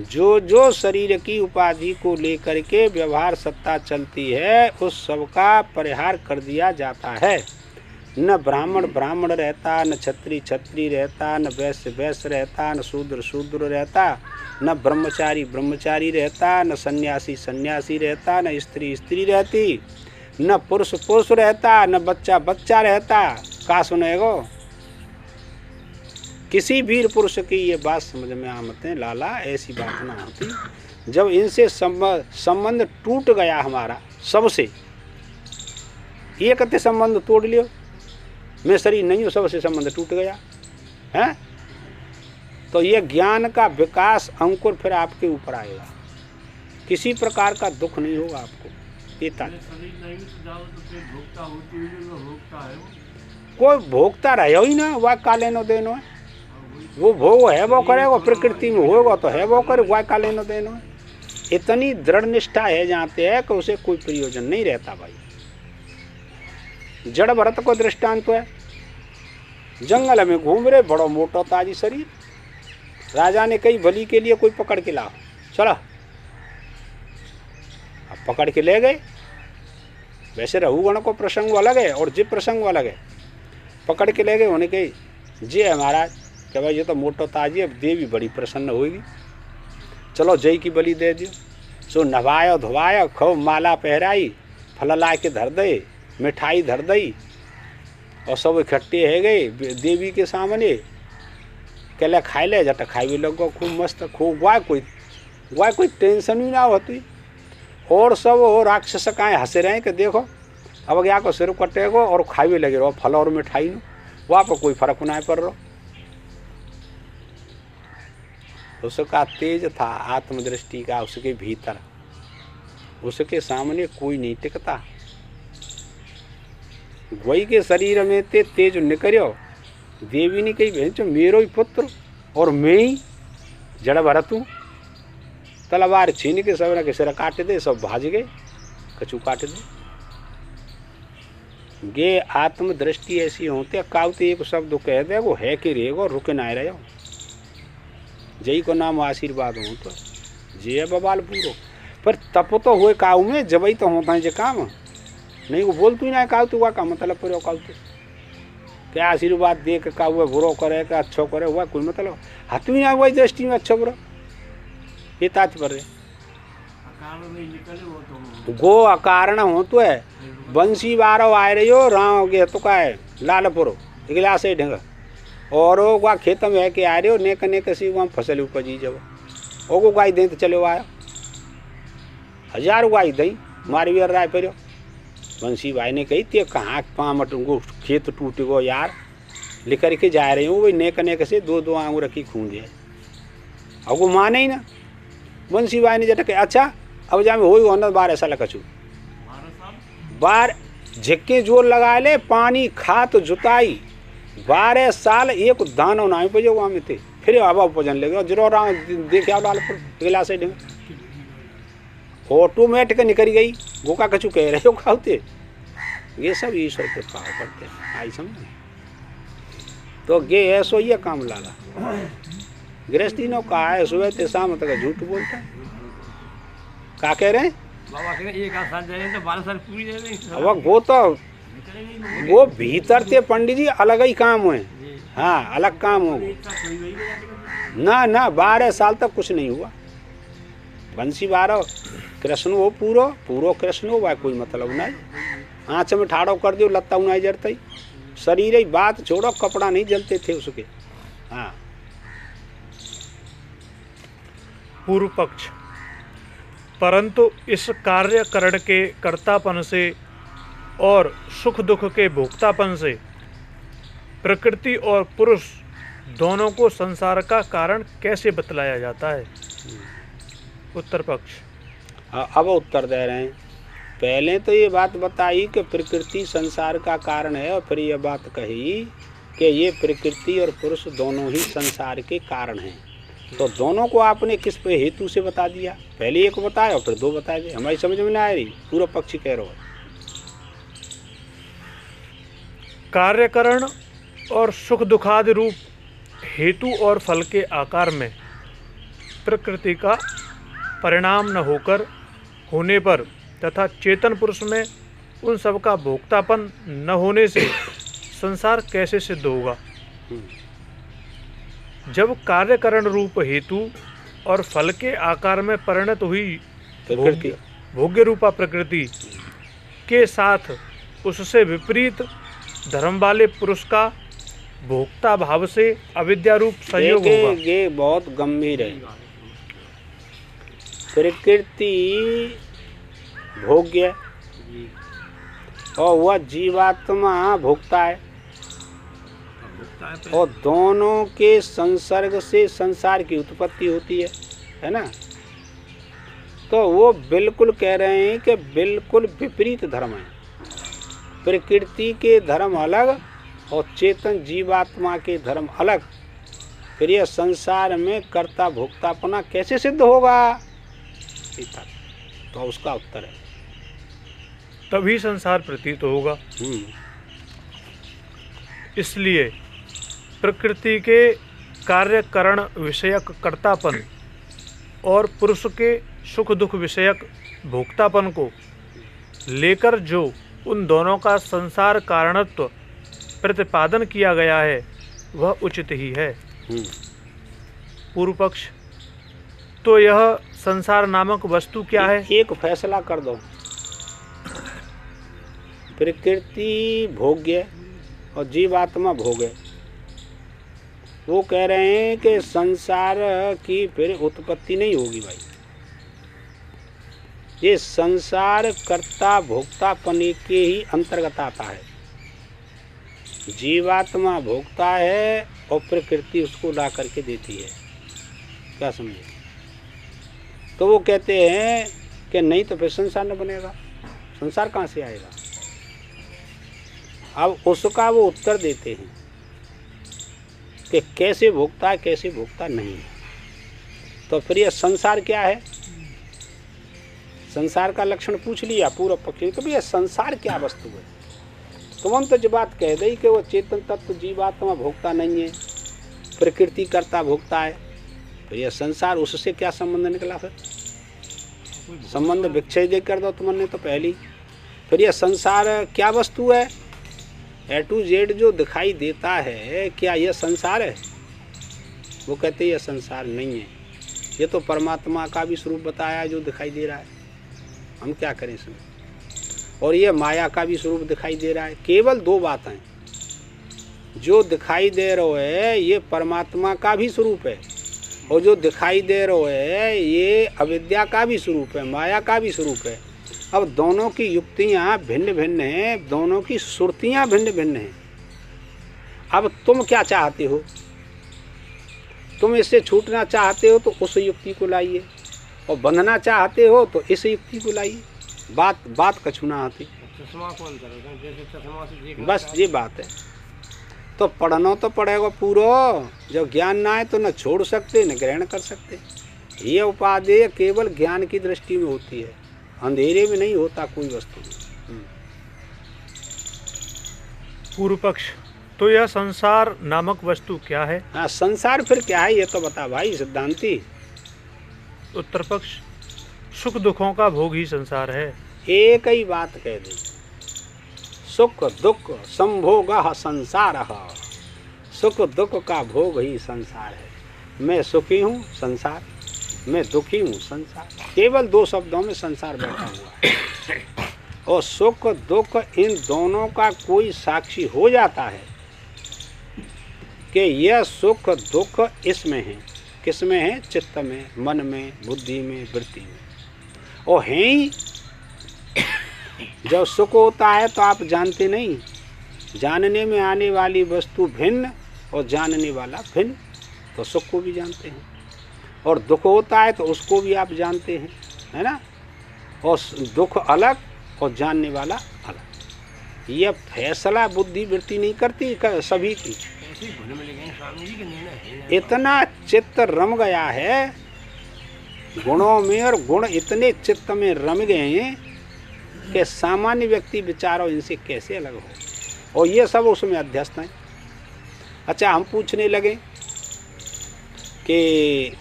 जो जो शरीर की उपाधि को लेकर के व्यवहार सत्ता चलती है उस सब का परिहार कर दिया जाता है। न ब्राह्मण ब्राह्मण रहता, न क्षत्रिय क्षत्रिय रहता, न वैश्य वैश्य रहता, न शूद्र शूद्र रहता, न ब्रह्मचारी ब्रह्मचारी रहता, न सन्यासी सन्यासी रहता, न स्त्री स्त्री रहती, न पुरुष पुरुष रहता, न बच्चा बच्चा रहता। का सुनेगो? किसी वीर पुरुष की ये बात समझ में आमते लाला, ऐसी बात ना होती। जब इनसे संबंध टूट गया हमारा सबसे, ये कहते संबंध तोड़ लियो, मैं शरीर नहीं हूँ, सबसे संबंध टूट गया है, तो ये ज्ञान का विकास अंकुर फिर आपके ऊपर आएगा। किसी प्रकार का दुख नहीं होगा आपको। ये ताकत शरीर नहीं तो जाओ तो फिर भोक्ता होती हुई भी वो भोक्ता है वो। कोई भोगता रहे ही ना, वह का लेनो देनो है। वो भोग है वो करेगा, प्रकृति में होगा तो है वो करे, वह का लेनो देनो है। इतनी दृढ़ निष्ठा है जानते हैं कि उसे कोई प्रयोजन नहीं रहता भाई। जड़ भरत को दृष्टांत तो है, जंगल में घूम रहे, बड़ो मोटा ताजी शरीर, राजा ने कही बलि के लिए कोई पकड़ के लाओ, चलो। अब पकड़ के ले गए। वैसे रघुगण को प्रसंग अलग है और जिप प्रसंग अलग है। पकड़ के ले गए, उन्हें कही जी है महाराज कि भाई ये तो मोटो ताजी, अब देवी बड़ी प्रसन्न होगी, चलो जय की बलि दे दियो। सो नवायो धोवायो, खूब माला पहराई, फल ला के धर दे, मिठाई धर दई, और सब इकट्ठे है गए देवी के सामने। कहले खाई ले, जट खाई भी लगो खूब मस्त, खूब वाह कोई टेंशन भी ना होती। और सब वो राक्षस काएँ हंसे रहे कि देखो अब क्या को सिर कटेगो और खाई भी लगे रहो फल और मिठाई नो, वहाँ पर कोई फर्क ना पड़ रहा। उसका तेज था आत्मदृष्टि का, उसके भीतर, उसके सामने कोई नहीं टिकता। वही के शरीर में ते तेज निकरियो। देवी ने कही बहन चो मेरो ही पुत्र और मैं ही जड़ भरतू। तलवार छीन के सब के सिर काट दे, सब भाज गए, कछु काट दे। गे आत्मदृष्टि ऐसी होते कावते एक शब्द कह दे वो है कि रहेगो, रुके ना रहे। जय को नाम आशीर्वाद हो तो जय बबाल पूरो। पर तप तो हुए काऊ में जबई तो होता है जे काम नहीं, वो बोलतू ही ना काऊ तो हुआ का मतलब पर काऊ तो क्या आशीर्वाद दे के काऊ बुरो करे का अच्छो करे, हुआ कोई मतलब हाथ भी ना हुआ दृष्टि में अच्छो बुरो। ये तात्पर्य गो अकारण हो तो है। बंसी बारो आए रही हो राव गे तो का है लालपुर इगला से ढंग और वो खेत में है कि आ रहे हो नेक नेक सी वहाँ फसल उपजी जब वो गाय दे तो चलो आया 1000 गाय दई मारी भी राय पर। बंसी भाई ने कही ते कहाँ पामट उनको खेत टूट गो यार, लेकर के जा रहे हूँ वही नेक नेक से 2-2 आंगू रखी खून जाए। अब वो माने ही ना। बंसी भाई ने जट अच्छा अब जा में हो ना 12 साल कछू बार झिक्के जोर लगा ले, पानी खात जुताई 12 साल एक दानो ना पजे वहाँ में थे। फिर हवा उपजन लगे जरूर देखे आओ लालपुर गिला से ढंग ऑटोमेटिक निकल गई। गोका कछु कह रहे हो खाते, ये सब ईश्वर के पाव करते हैं। आई समझ तो गे ऐसो ये काम लाला गृहस्थी नो कहा है सुबह ते शाम तक झूठ बोलता है। क्या कह रहे हैं बाबा कह रहे 1 साल जाए तो 12 साल पूरी जाए। अब वो तो वो भीतर थे पंडित जी अलग ही काम है। हाँ अलग काम हो ना 12 साल तक कुछ नहीं हुआ। बंसी 12 कृष्ण हो पूरो कृष्ण हो, वह कोई मतलब नहीं। आँच में ठाड़ो कर दियो लत्ता उनाई जरता ही शरीर ही बात छोड़ो, कपड़ा नहीं जलते थे उसके। हाँ पूर्व पक्ष। परंतु इस कार्यकरण के कर्तापन से और सुख दुख के भोक्तापन से प्रकृति और पुरुष दोनों को संसार का कारण कैसे बतलाया जाता है। उत्तर पक्ष। अब उत्तर दे रहे हैं। पहले तो ये बात बताई कि प्रकृति संसार का कारण है, और फिर ये बात कही कि ये प्रकृति और पुरुष दोनों ही संसार के कारण हैं। तो दोनों को आपने किस पे हेतु से बता दिया? पहले एक बताया और फिर 2 बताए थे। हमारी समझ में ना आ रही। पूरा पक्षी कह रहा है कार्यकरण और सुख दुखादि रूप हेतु और फल के आकार में प्रकृति का परिणाम न होने पर तथा चेतन पुरुष में उन सब का भोक्तापन न होने से संसार कैसे सिद्ध होगा। जब कार्यकरण रूप हेतु और फल के आकार में परिणत हुई प्रकृति भोग्य रूपा प्रकृति के साथ उससे विपरीत धर्म वाले पुरुष का भोक्ता भाव से अविद्या रूप संयोग होगा। ये बहुत गंभीर है। प्रकृति भोग्य और वह जीवात्मा भोक्ता है, और दोनों के संसर्ग से संसार की उत्पत्ति होती है ना। तो वो बिल्कुल कह रहे हैं कि बिल्कुल विपरीत धर्म है। प्रकृति के धर्म अलग और चेतन जीवात्मा के धर्म अलग। फिर यह संसार में कर्ता भोक्तापना कैसे सिद्ध होगा? तो उसका उत्तर है तभी संसार प्रतीत होगा। इसलिए प्रकृति के कार्यकरण विषयक कर्तापन और पुरुष के सुख दुख विषयक भोक्तापन को लेकर जो उन दोनों का संसार कारणत्व प्रतिपादन किया गया है वह उचित ही है। पूर्व पक्ष, तो यह संसार नामक वस्तु क्या है? एक फैसला कर दो, प्रकृति भोग्य और जीवात्मा भोग्य। वो कह रहे हैं कि संसार की फिर उत्पत्ति नहीं होगी भाई। ये संसार कर्ता भोक्तापन के ही अंतर्गत आता है। जीवात्मा भोगता है और प्रकृति उसको ला करके देती है। क्या समझे? तो वो कहते हैं कि नहीं तो फिर संसार न बनेगा, संसार कहाँ से आएगा? अब उसका वो उत्तर देते हैं कि कैसे भोगता है कैसे भोगता नहीं है। तो फिर यह संसार क्या है? संसार का लक्षण पूछ लिया पूर्व पक्षी तो भैया संसार क्या वस्तु है? तुरंत जो बात कह दी कि वो चेतन तत्व जीवात्मा भोगता नहीं है, प्रकृति करता भोगता है। फिर यह संसार उससे क्या संबंध निकला? फिर संबंध विक्षय दे कर दो तुमने तो पहली। फिर यह संसार क्या वस्तु है? ए टू जेड जो दिखाई देता है क्या यह संसार है? वो कहते हैं यह संसार नहीं है, ये तो परमात्मा का भी स्वरूप बताया जो दिखाई दे रहा है। हम क्या करें इसमें? और ये माया का भी स्वरूप दिखाई दे रहा है। केवल दो बातें, जो दिखाई दे रहे है ये परमात्मा का भी स्वरूप है और जो दिखाई दे रहे है ये अविद्या का भी स्वरूप है, माया का भी स्वरूप है। अब दोनों की युक्तियाँ भिन्न भिन्न हैं, दोनों की सुरतियाँ भिन्न भिन्न हैं। अब तुम क्या चाहते हो? तुम इससे छूटना चाहते हो तो उस युक्ति को लाइए, और बंधना चाहते हो तो इस युक्ति को लाइए। बात कछु ना आती। चश्मा कौन करेगा? जैसे चश्मा से देखना, बस ये बात है। तो पढ़ना तो पड़ेगा पूरा। जब ज्ञान ना आए तो न छोड़ सकते न ग्रहण कर सकते। ये उपादेय केवल ज्ञान की दृष्टि में होती है, अंधेरे में नहीं होता कोई वस्तु। पूर्व पक्ष, तो यह संसार नामक वस्तु क्या है? हाँ, संसार फिर क्या है ये तो बता भाई सिद्धांती। उत्तर पक्ष, सुख दुखों का भोग ही संसार है। एक ही बात कह दी, सुख दुख संभोग संसार। सुख दुख का भोग ही संसार है। मैं सुखी हूँ संसार, मैं दुखी हूँ संसार। केवल दो शब्दों में संसार बैठा हुआ है। और सुख दुख इन दोनों का कोई साक्षी हो जाता है कि यह सुख दुख इसमें है। किस में है? चित्त में, मन में, बुद्धि में, वृत्ति में। और है ही। जब सुख होता है तो आप जानते नहीं, जानने में आने वाली वस्तु भिन्न और जानने वाला भिन्न, तो सुख को भी जानते हैं। और दुख होता है तो उसको भी आप जानते हैं, है ना? और दुख अलग और जानने वाला अलग। यह फैसला बुद्धि वृत्ति नहीं करती सभी की। इतना चित्त रम गया है गुणों में, और गुण इतने चित्त में रम गए हैं कि सामान्य व्यक्ति विचारो इनसे कैसे अलग हो। और ये सब उसमें अध्यस्त हैं। अच्छा, हम पूछने लगे कि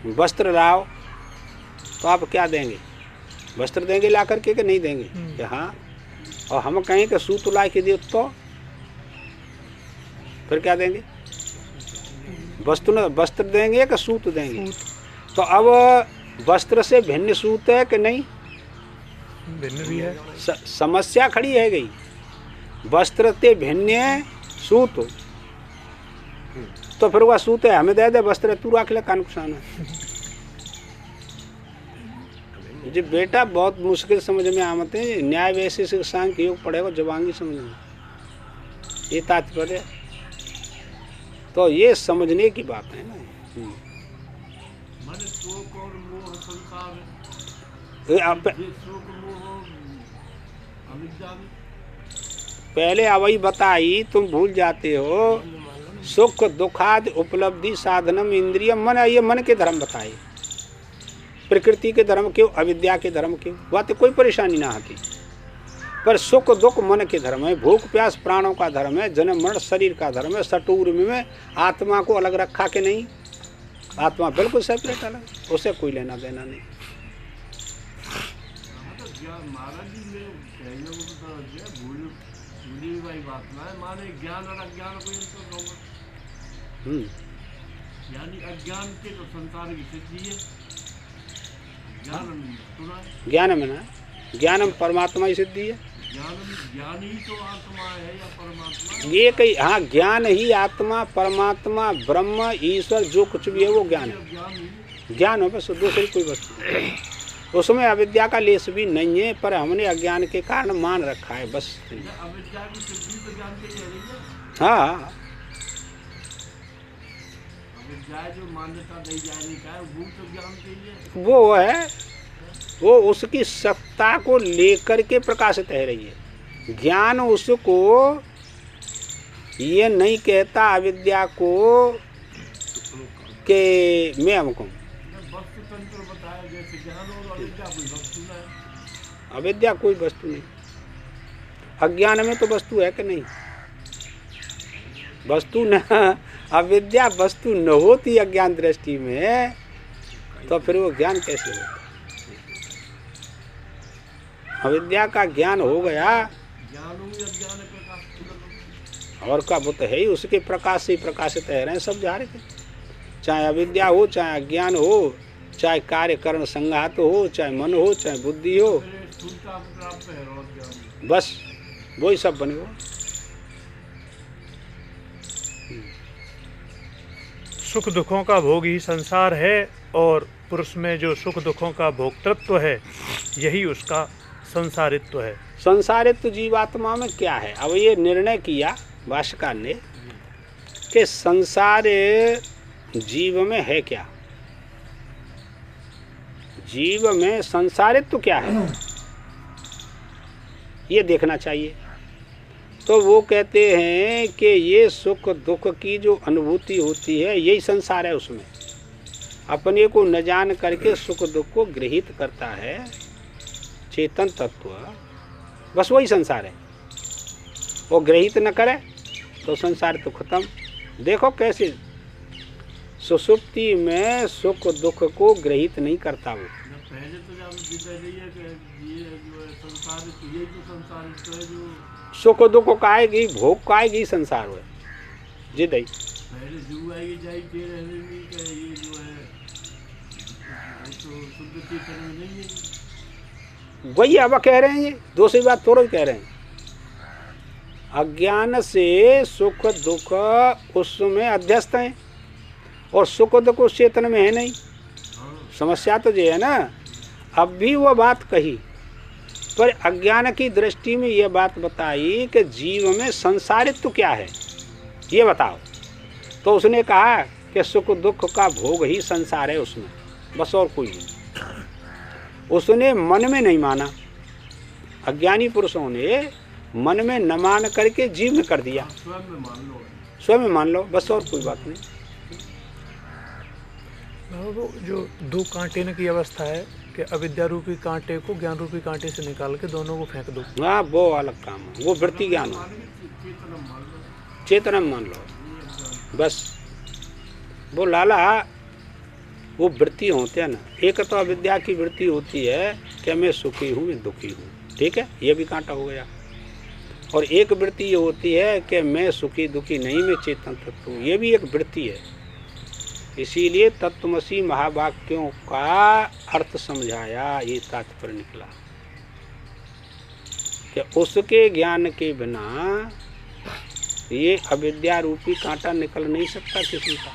वस्त्र लाओ, तो आप क्या देंगे? वस्त्र देंगे ला करके कि नहीं देंगे? कि हाँ। और हम कहें कि सूत ला के दे तो फिर क्या देंगे? वस्त्र देंगे कि सूत देंगे? तो अब वस्त्र से भिन्न सूत है कि नहीं? भिन्न भी है। समस्या खड़ी है गई। वस्त्र ते भिन्न है सूत, तो फिर वह सूत है हमें दे दे, वस्त्र तू रख ले, का नुकसान है? जी बेटा बहुत मुश्किल समझ में आते हैं। न्याय वैशेषिक सांख्य योग पढ़ेगा जवांगी समझ में, ये तात्पर्य। तो ये समझने की बात है ना। मन शोक और मोह संसार ये शोक मोह अविद्या में पहले अवई बताई, तुम भूल जाते हो। सुख दुखादि उपलब्धि साधनम इंद्रियम मन, ये मन के धर्म बताए। प्रकृति के धर्म क्यों, अविद्या के धर्म क्यों, बात कोई परेशानी ना आती। पर सुख दुख मन के धर्म है, भूख प्यास प्राणों का धर्म है, जन्म मरण शरीर का धर्म है। सटूर में आत्मा को अलग रखा के नहीं, आत्मा बिल्कुल सेपरेट अलग, उसे कोई लेना देना नहीं। महाराज जी में कहने को तो भूली भाई बात ना है, माने ज्ञान और अज्ञान को इनको कहूँगा, यानी अज्ञान के तो संसार की सिद्धि है, ज्ञान में ना, ज्ञानम परमात्मा ही सिद्धि है। ज्ञान ही तो आत्मा है या परमात्मा, ये कहीं, हाँ ज्ञान ही आत्मा परमात्मा ब्रह्म ईश्वर जो कुछ भी है वो ज्ञान है। ज्ञान हो बस, दूसरी कोई वस्तु उसमें अविद्या का लेस भी नहीं है, पर हमने अज्ञान के कारण मान रखा है बस। अविद्या की सिद्धि तो ज्ञान के कह रही है। हाँ अविद्या जो मान्यता दी जाने का है वो तो ज्ञान के लिए, वो है, वो उसकी सत्ता को लेकर के प्रकाशित है रही है। ज्ञान उसको ये नहीं कहता अविद्या को कि मैं हमको, वस्तु तंत्र बताया जैसे ज्ञान और अविद्या कोई वस्तु ना है। अविद्या कोई वस्तु नहीं, अज्ञान में तो वस्तु है कि नहीं, वस्तु न, अविद्या वस्तु न होती अज्ञान दृष्टि में, तो फिर वो ज्ञान कैसे होता। अविद्या का ज्ञान हो गया, और का बुत है ही, उसके प्रकाश से प्रकाशित रह रहे हैं सब जा रहे थे। चाहे अविद्या हो, चाहे अज्ञान हो, चाहे कार्य करण संघात हो, चाहे मन हो, चाहे बुद्धि हो, बस वही सब बने हो। सुख दुखों का भोग ही संसार है, और पुरुष में जो सुख दुखों का भोक्तृत्व है यही उसका संसारित्व है। संसारित्व जीवात्मा में क्या है, अब ये निर्णय किया भाष्यकार ने कि संसार जीव में है क्या, जीव में संसारित्व क्या है ये देखना चाहिए। तो वो कहते हैं कि ये सुख दुख की जो अनुभूति होती है यही संसार है, उसमें अपने को न जान करके सुख दुख को गृहीत करता है चेतन तत्व, बस वही संसार है। वो गृहीत न करे तो संसार तो खत्म। देखो कैसे सुषुप्ति में सुख दुख को गृहीत नहीं करता वो। पहले तो जब ये जो है संसार, ये जो संसार है जो सुख दुख का आएगी, भोग का आएगी, संसार है जी दई। पहले जो आएगी जाएगी रहने में, ये जो है तो शुद्ध चेतन में नहीं है। वही अब कह रहे हैं, ये दूसरी बात थोड़ा कह रहे हैं। अज्ञान से सुख दुख उसमें अध्यस्त हैं, और सुख दुख उस चेतन में है नहीं। समस्या तो ये है ना, अब भी वो बात कही, पर अज्ञान की दृष्टि में ये बात बताई कि जीव में संसारित्व क्या है ये बताओ। तो उसने कहा कि सुख दुख का भोग ही संसार है उसमें, बस और कोई नहीं। उसने मन में नहीं माना, अज्ञानी पुरुषों ने मन में न मान करके जीव में कर दिया। स्वयं में मान लो, स्वयं में मान लो, बस और कोई बात नहीं। वो जो दो कांटे की अवस्था है कि अविद्या रूपी कांटे को ज्ञान रूपी कांटे से निकाल के दोनों को फेंक दो, हाँ वो अलग काम है, वो वृत्ति ज्ञान हो, चेतना मान लो बस। वो लाला वो वृत्ति होते हैं ना, एक तो अविद्या की वृत्ति होती है कि मैं सुखी हूँ मैं दुखी हूँ, ठीक है, ये भी कांटा हो गया। और एक वृत्ति ये होती है कि मैं सुखी दुखी नहीं, मैं चेतन तत्व हूँ, ये भी एक वृत्ति है। इसीलिए तत्वमसी महावाक्यों का अर्थ समझाया, ये तात्पर्य निकला कि उसके ज्ञान के बिना ये अविद्या रूपी कांटा निकल नहीं सकता किसी का।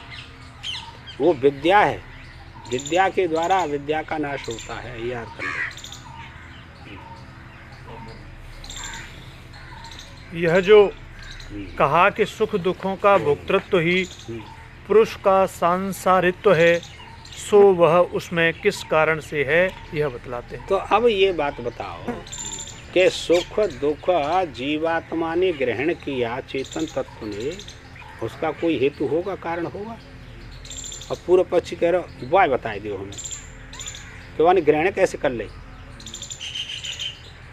वो विद्या है, विद्या के द्वारा अविद्या का नाश होता है, ये अर्थ है। यह जो कहा कि सुख दुखों का भोक्तृत्व ही पुरुष का सांसारित्व है, सो वह उसमें किस कारण से है यह बतलाते हैं। तो अब ये बात बताओ कि सुख दुख जीवात्मा ने ग्रहण किया चेतन तत्व ने, उसका कोई हेतु होगा, कारण होगा? और पूर्व पक्षी कह रहे उपाय बताए दो हमें कि वानी ग्रहण कैसे कर ले।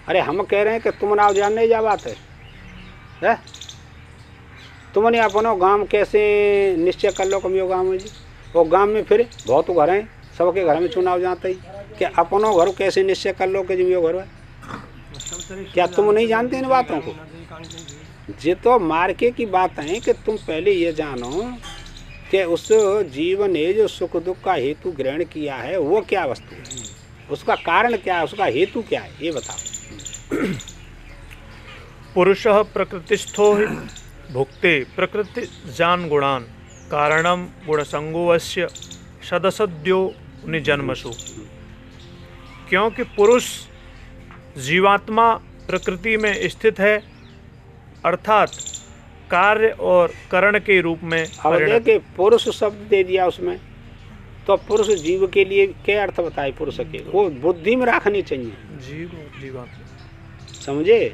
अरे हम कह रहे हैं कि तुम ना जानने जा बात है? तुमने अपनो गांव कैसे निश्चय कर लो कमियो गांव में जी? वो गांव में फिर बहुत घर हैं, सबके घर में चुनाव जाते ही कि अपनो घर कैसे निश्चय कर लो कि जिम्यो घर है? क्या तुम नहीं जानते इन बातों को? ये तो मार्के की बात है कि तुम पहले ये जानो कि उस जीव ने जो सुख दुख का हेतु ग्रहण किया है वो क्या वस्तु है, उसका कारण क्या है, उसका हेतु क्या है, ये बताओ। पुरुषः प्रकृतिस्थो हि भुक्ते प्रकृति जान गुणान कारणम गुणसंगोऽस्य सदसद्यो निजन्मसु। क्योंकि पुरुष जीवात्मा प्रकृति में स्थित है, अर्थात कार्य और करण के रूप में। अब देखिए पुरुष शब्द दे दिया उसमें, तो पुरुष जीव के लिए क्या अर्थ बताए पुरुष के? वो बुद्धि में रखनी चाहिए, जीवात्मा, समझे?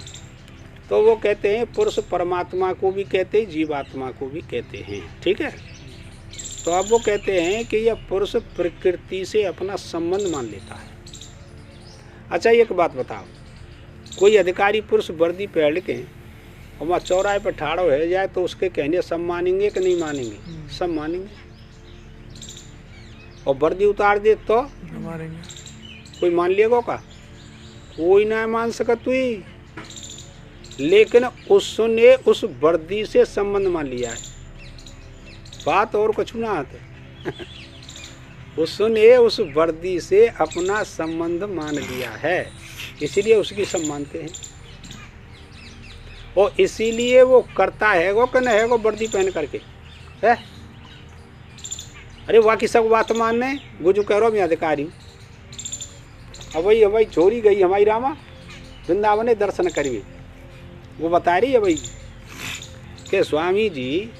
तो वो कहते हैं पुरुष परमात्मा को भी कहते हैं, जीवात्मा को भी कहते हैं, ठीक है। तो अब वो कहते हैं कि यह पुरुष प्रकृति से अपना संबंध मान लेता है। अच्छा एक बात बताओ, कोई अधिकारी पुरुष वर्दी पहन के और वहाँ चौराहे पर ठाड़ो है जाए तो उसके कहने सब मानेंगे कि नहीं मानेंगे? सब मानेंगे। और वर्दी उतार दे तो मानेंगे। कोई मान लेगा का? कोई ना मान सका तू ही, लेकिन उसने उस वर्दी से संबंध मान लिया है, बात और कुछ ना आते। उसने उस वर्दी से अपना संबंध मान लिया है, इसीलिए उसकी सब मानते हैं। और इसीलिए वो करता है वो कि न है वो वर्दी पहन करके है। अरे बाकी सब बात मानने गुजू कह रहा मैं अधिकारी। अब भाई छोरी गई हमारी रामा वृंदावन ने दर्शन करिए, वो बता रही है भाई कि स्वामी जी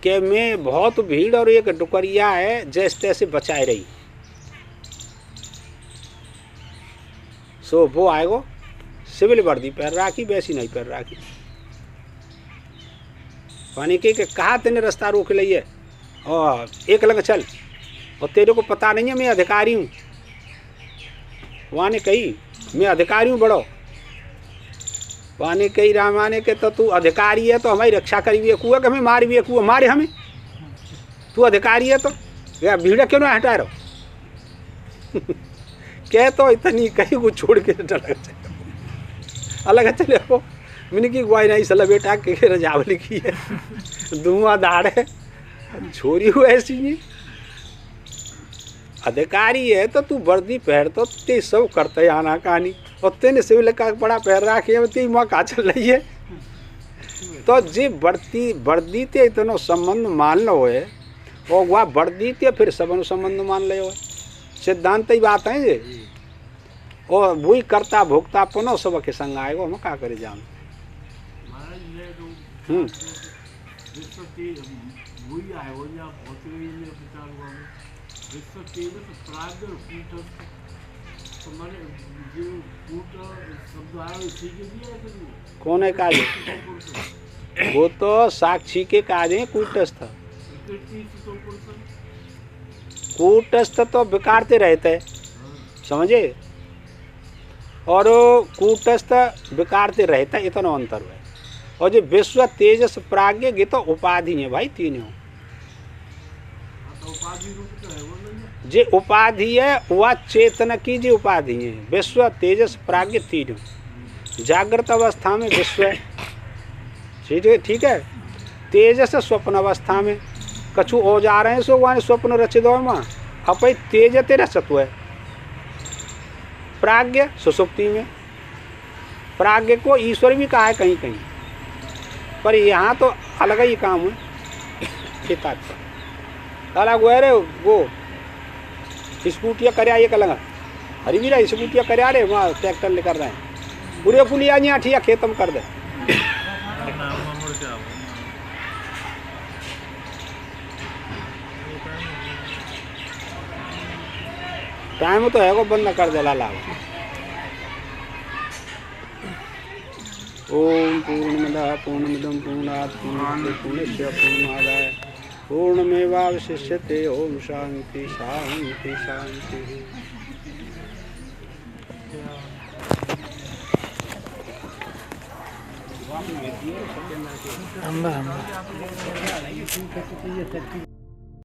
कि मैं बहुत भीड़ और एक डुकरिया है जैसे तैसे बचाए रही, सो वो आएगो सिविल वर्दी पहन राखी, वैसी नहीं पहन राखी। पानी के कहा तेने रास्ता रोक लिया और एक लग चल, और तेरे को पता नहीं है मैं अधिकारी हूँ। वहाँ ने कही मैं अधिकारी हूँ बड़ो। वहाँ ने कही रामा ने के तो तू अधिकारी है तो हमारी रक्षा करी भी कुआ कि हमें मारी भी कुआ मारे हमें, तू अधिकारी है तो या भीड़ क्यों ना हटा रहो। कह तो इतनी कहीं को छोड़ के अलग चले हो। मैंने की गुआई नहीं सला बेटा के रजाव लिखी है धुआं दाड़े छोरी हो ऐसी ही अधिकारी है तो तू वर्दी पहन तो ते सब करते आना कहानी, और तेने सिविल का बड़ा पहन रखे ते माँ का चल रही है। तो जी वर्दी ते इतना संबंध मान लो है और वह वर्दी ते फिर सब संबंध मान ले हो, सिद्धांत ही बात है ये। और वही करता भोगता पुनः सब के संग आएगा, हम क्या करे जान। कौन है काज? वो तो साक्षी के काज है कूटस्थ। कूटस्थ तो बिकारते रहते समझे, और कूटस्थ बिकारते रहता, इतना अंतर है। और जो विश्व तेजस प्राज्ञ ये तो उपाधि है भाई, तीनों जे उपाधि है वह चेतन की जी उपाधि है। विश्व तेजस प्राज्ञ तीनों जागृत अवस्था में विश्व है, ठीक है। तेजस स्वप्न अवस्था में कछु हो जा रहे हैं सो वहाँ स्वप्न रचित हो माँ अपई तेजते रचत्व है। प्राज्ञ सुसुप्ति में, प्राज्ञ को ईश्वर भी कहा है कहीं कहीं, पर यहाँ तो अलग ही काम है। अलग रे वो स्कूटिया कर एक अलग हरी भी स्कूटिया कर वहाँ ट्रैक्टर लेकर रहे हैं पूरे पुलिया नहीं आठिया खेतम कर दे टाइम तो है को बंद कर दे लाला। ओम पूर्णमदः पूर्णमिदं पूर्णात् पूर्णस्य पूर्णस्य पूर्णमादाय पूर्णमेवावशिष्यते। ओम शांति शांति शांति। हम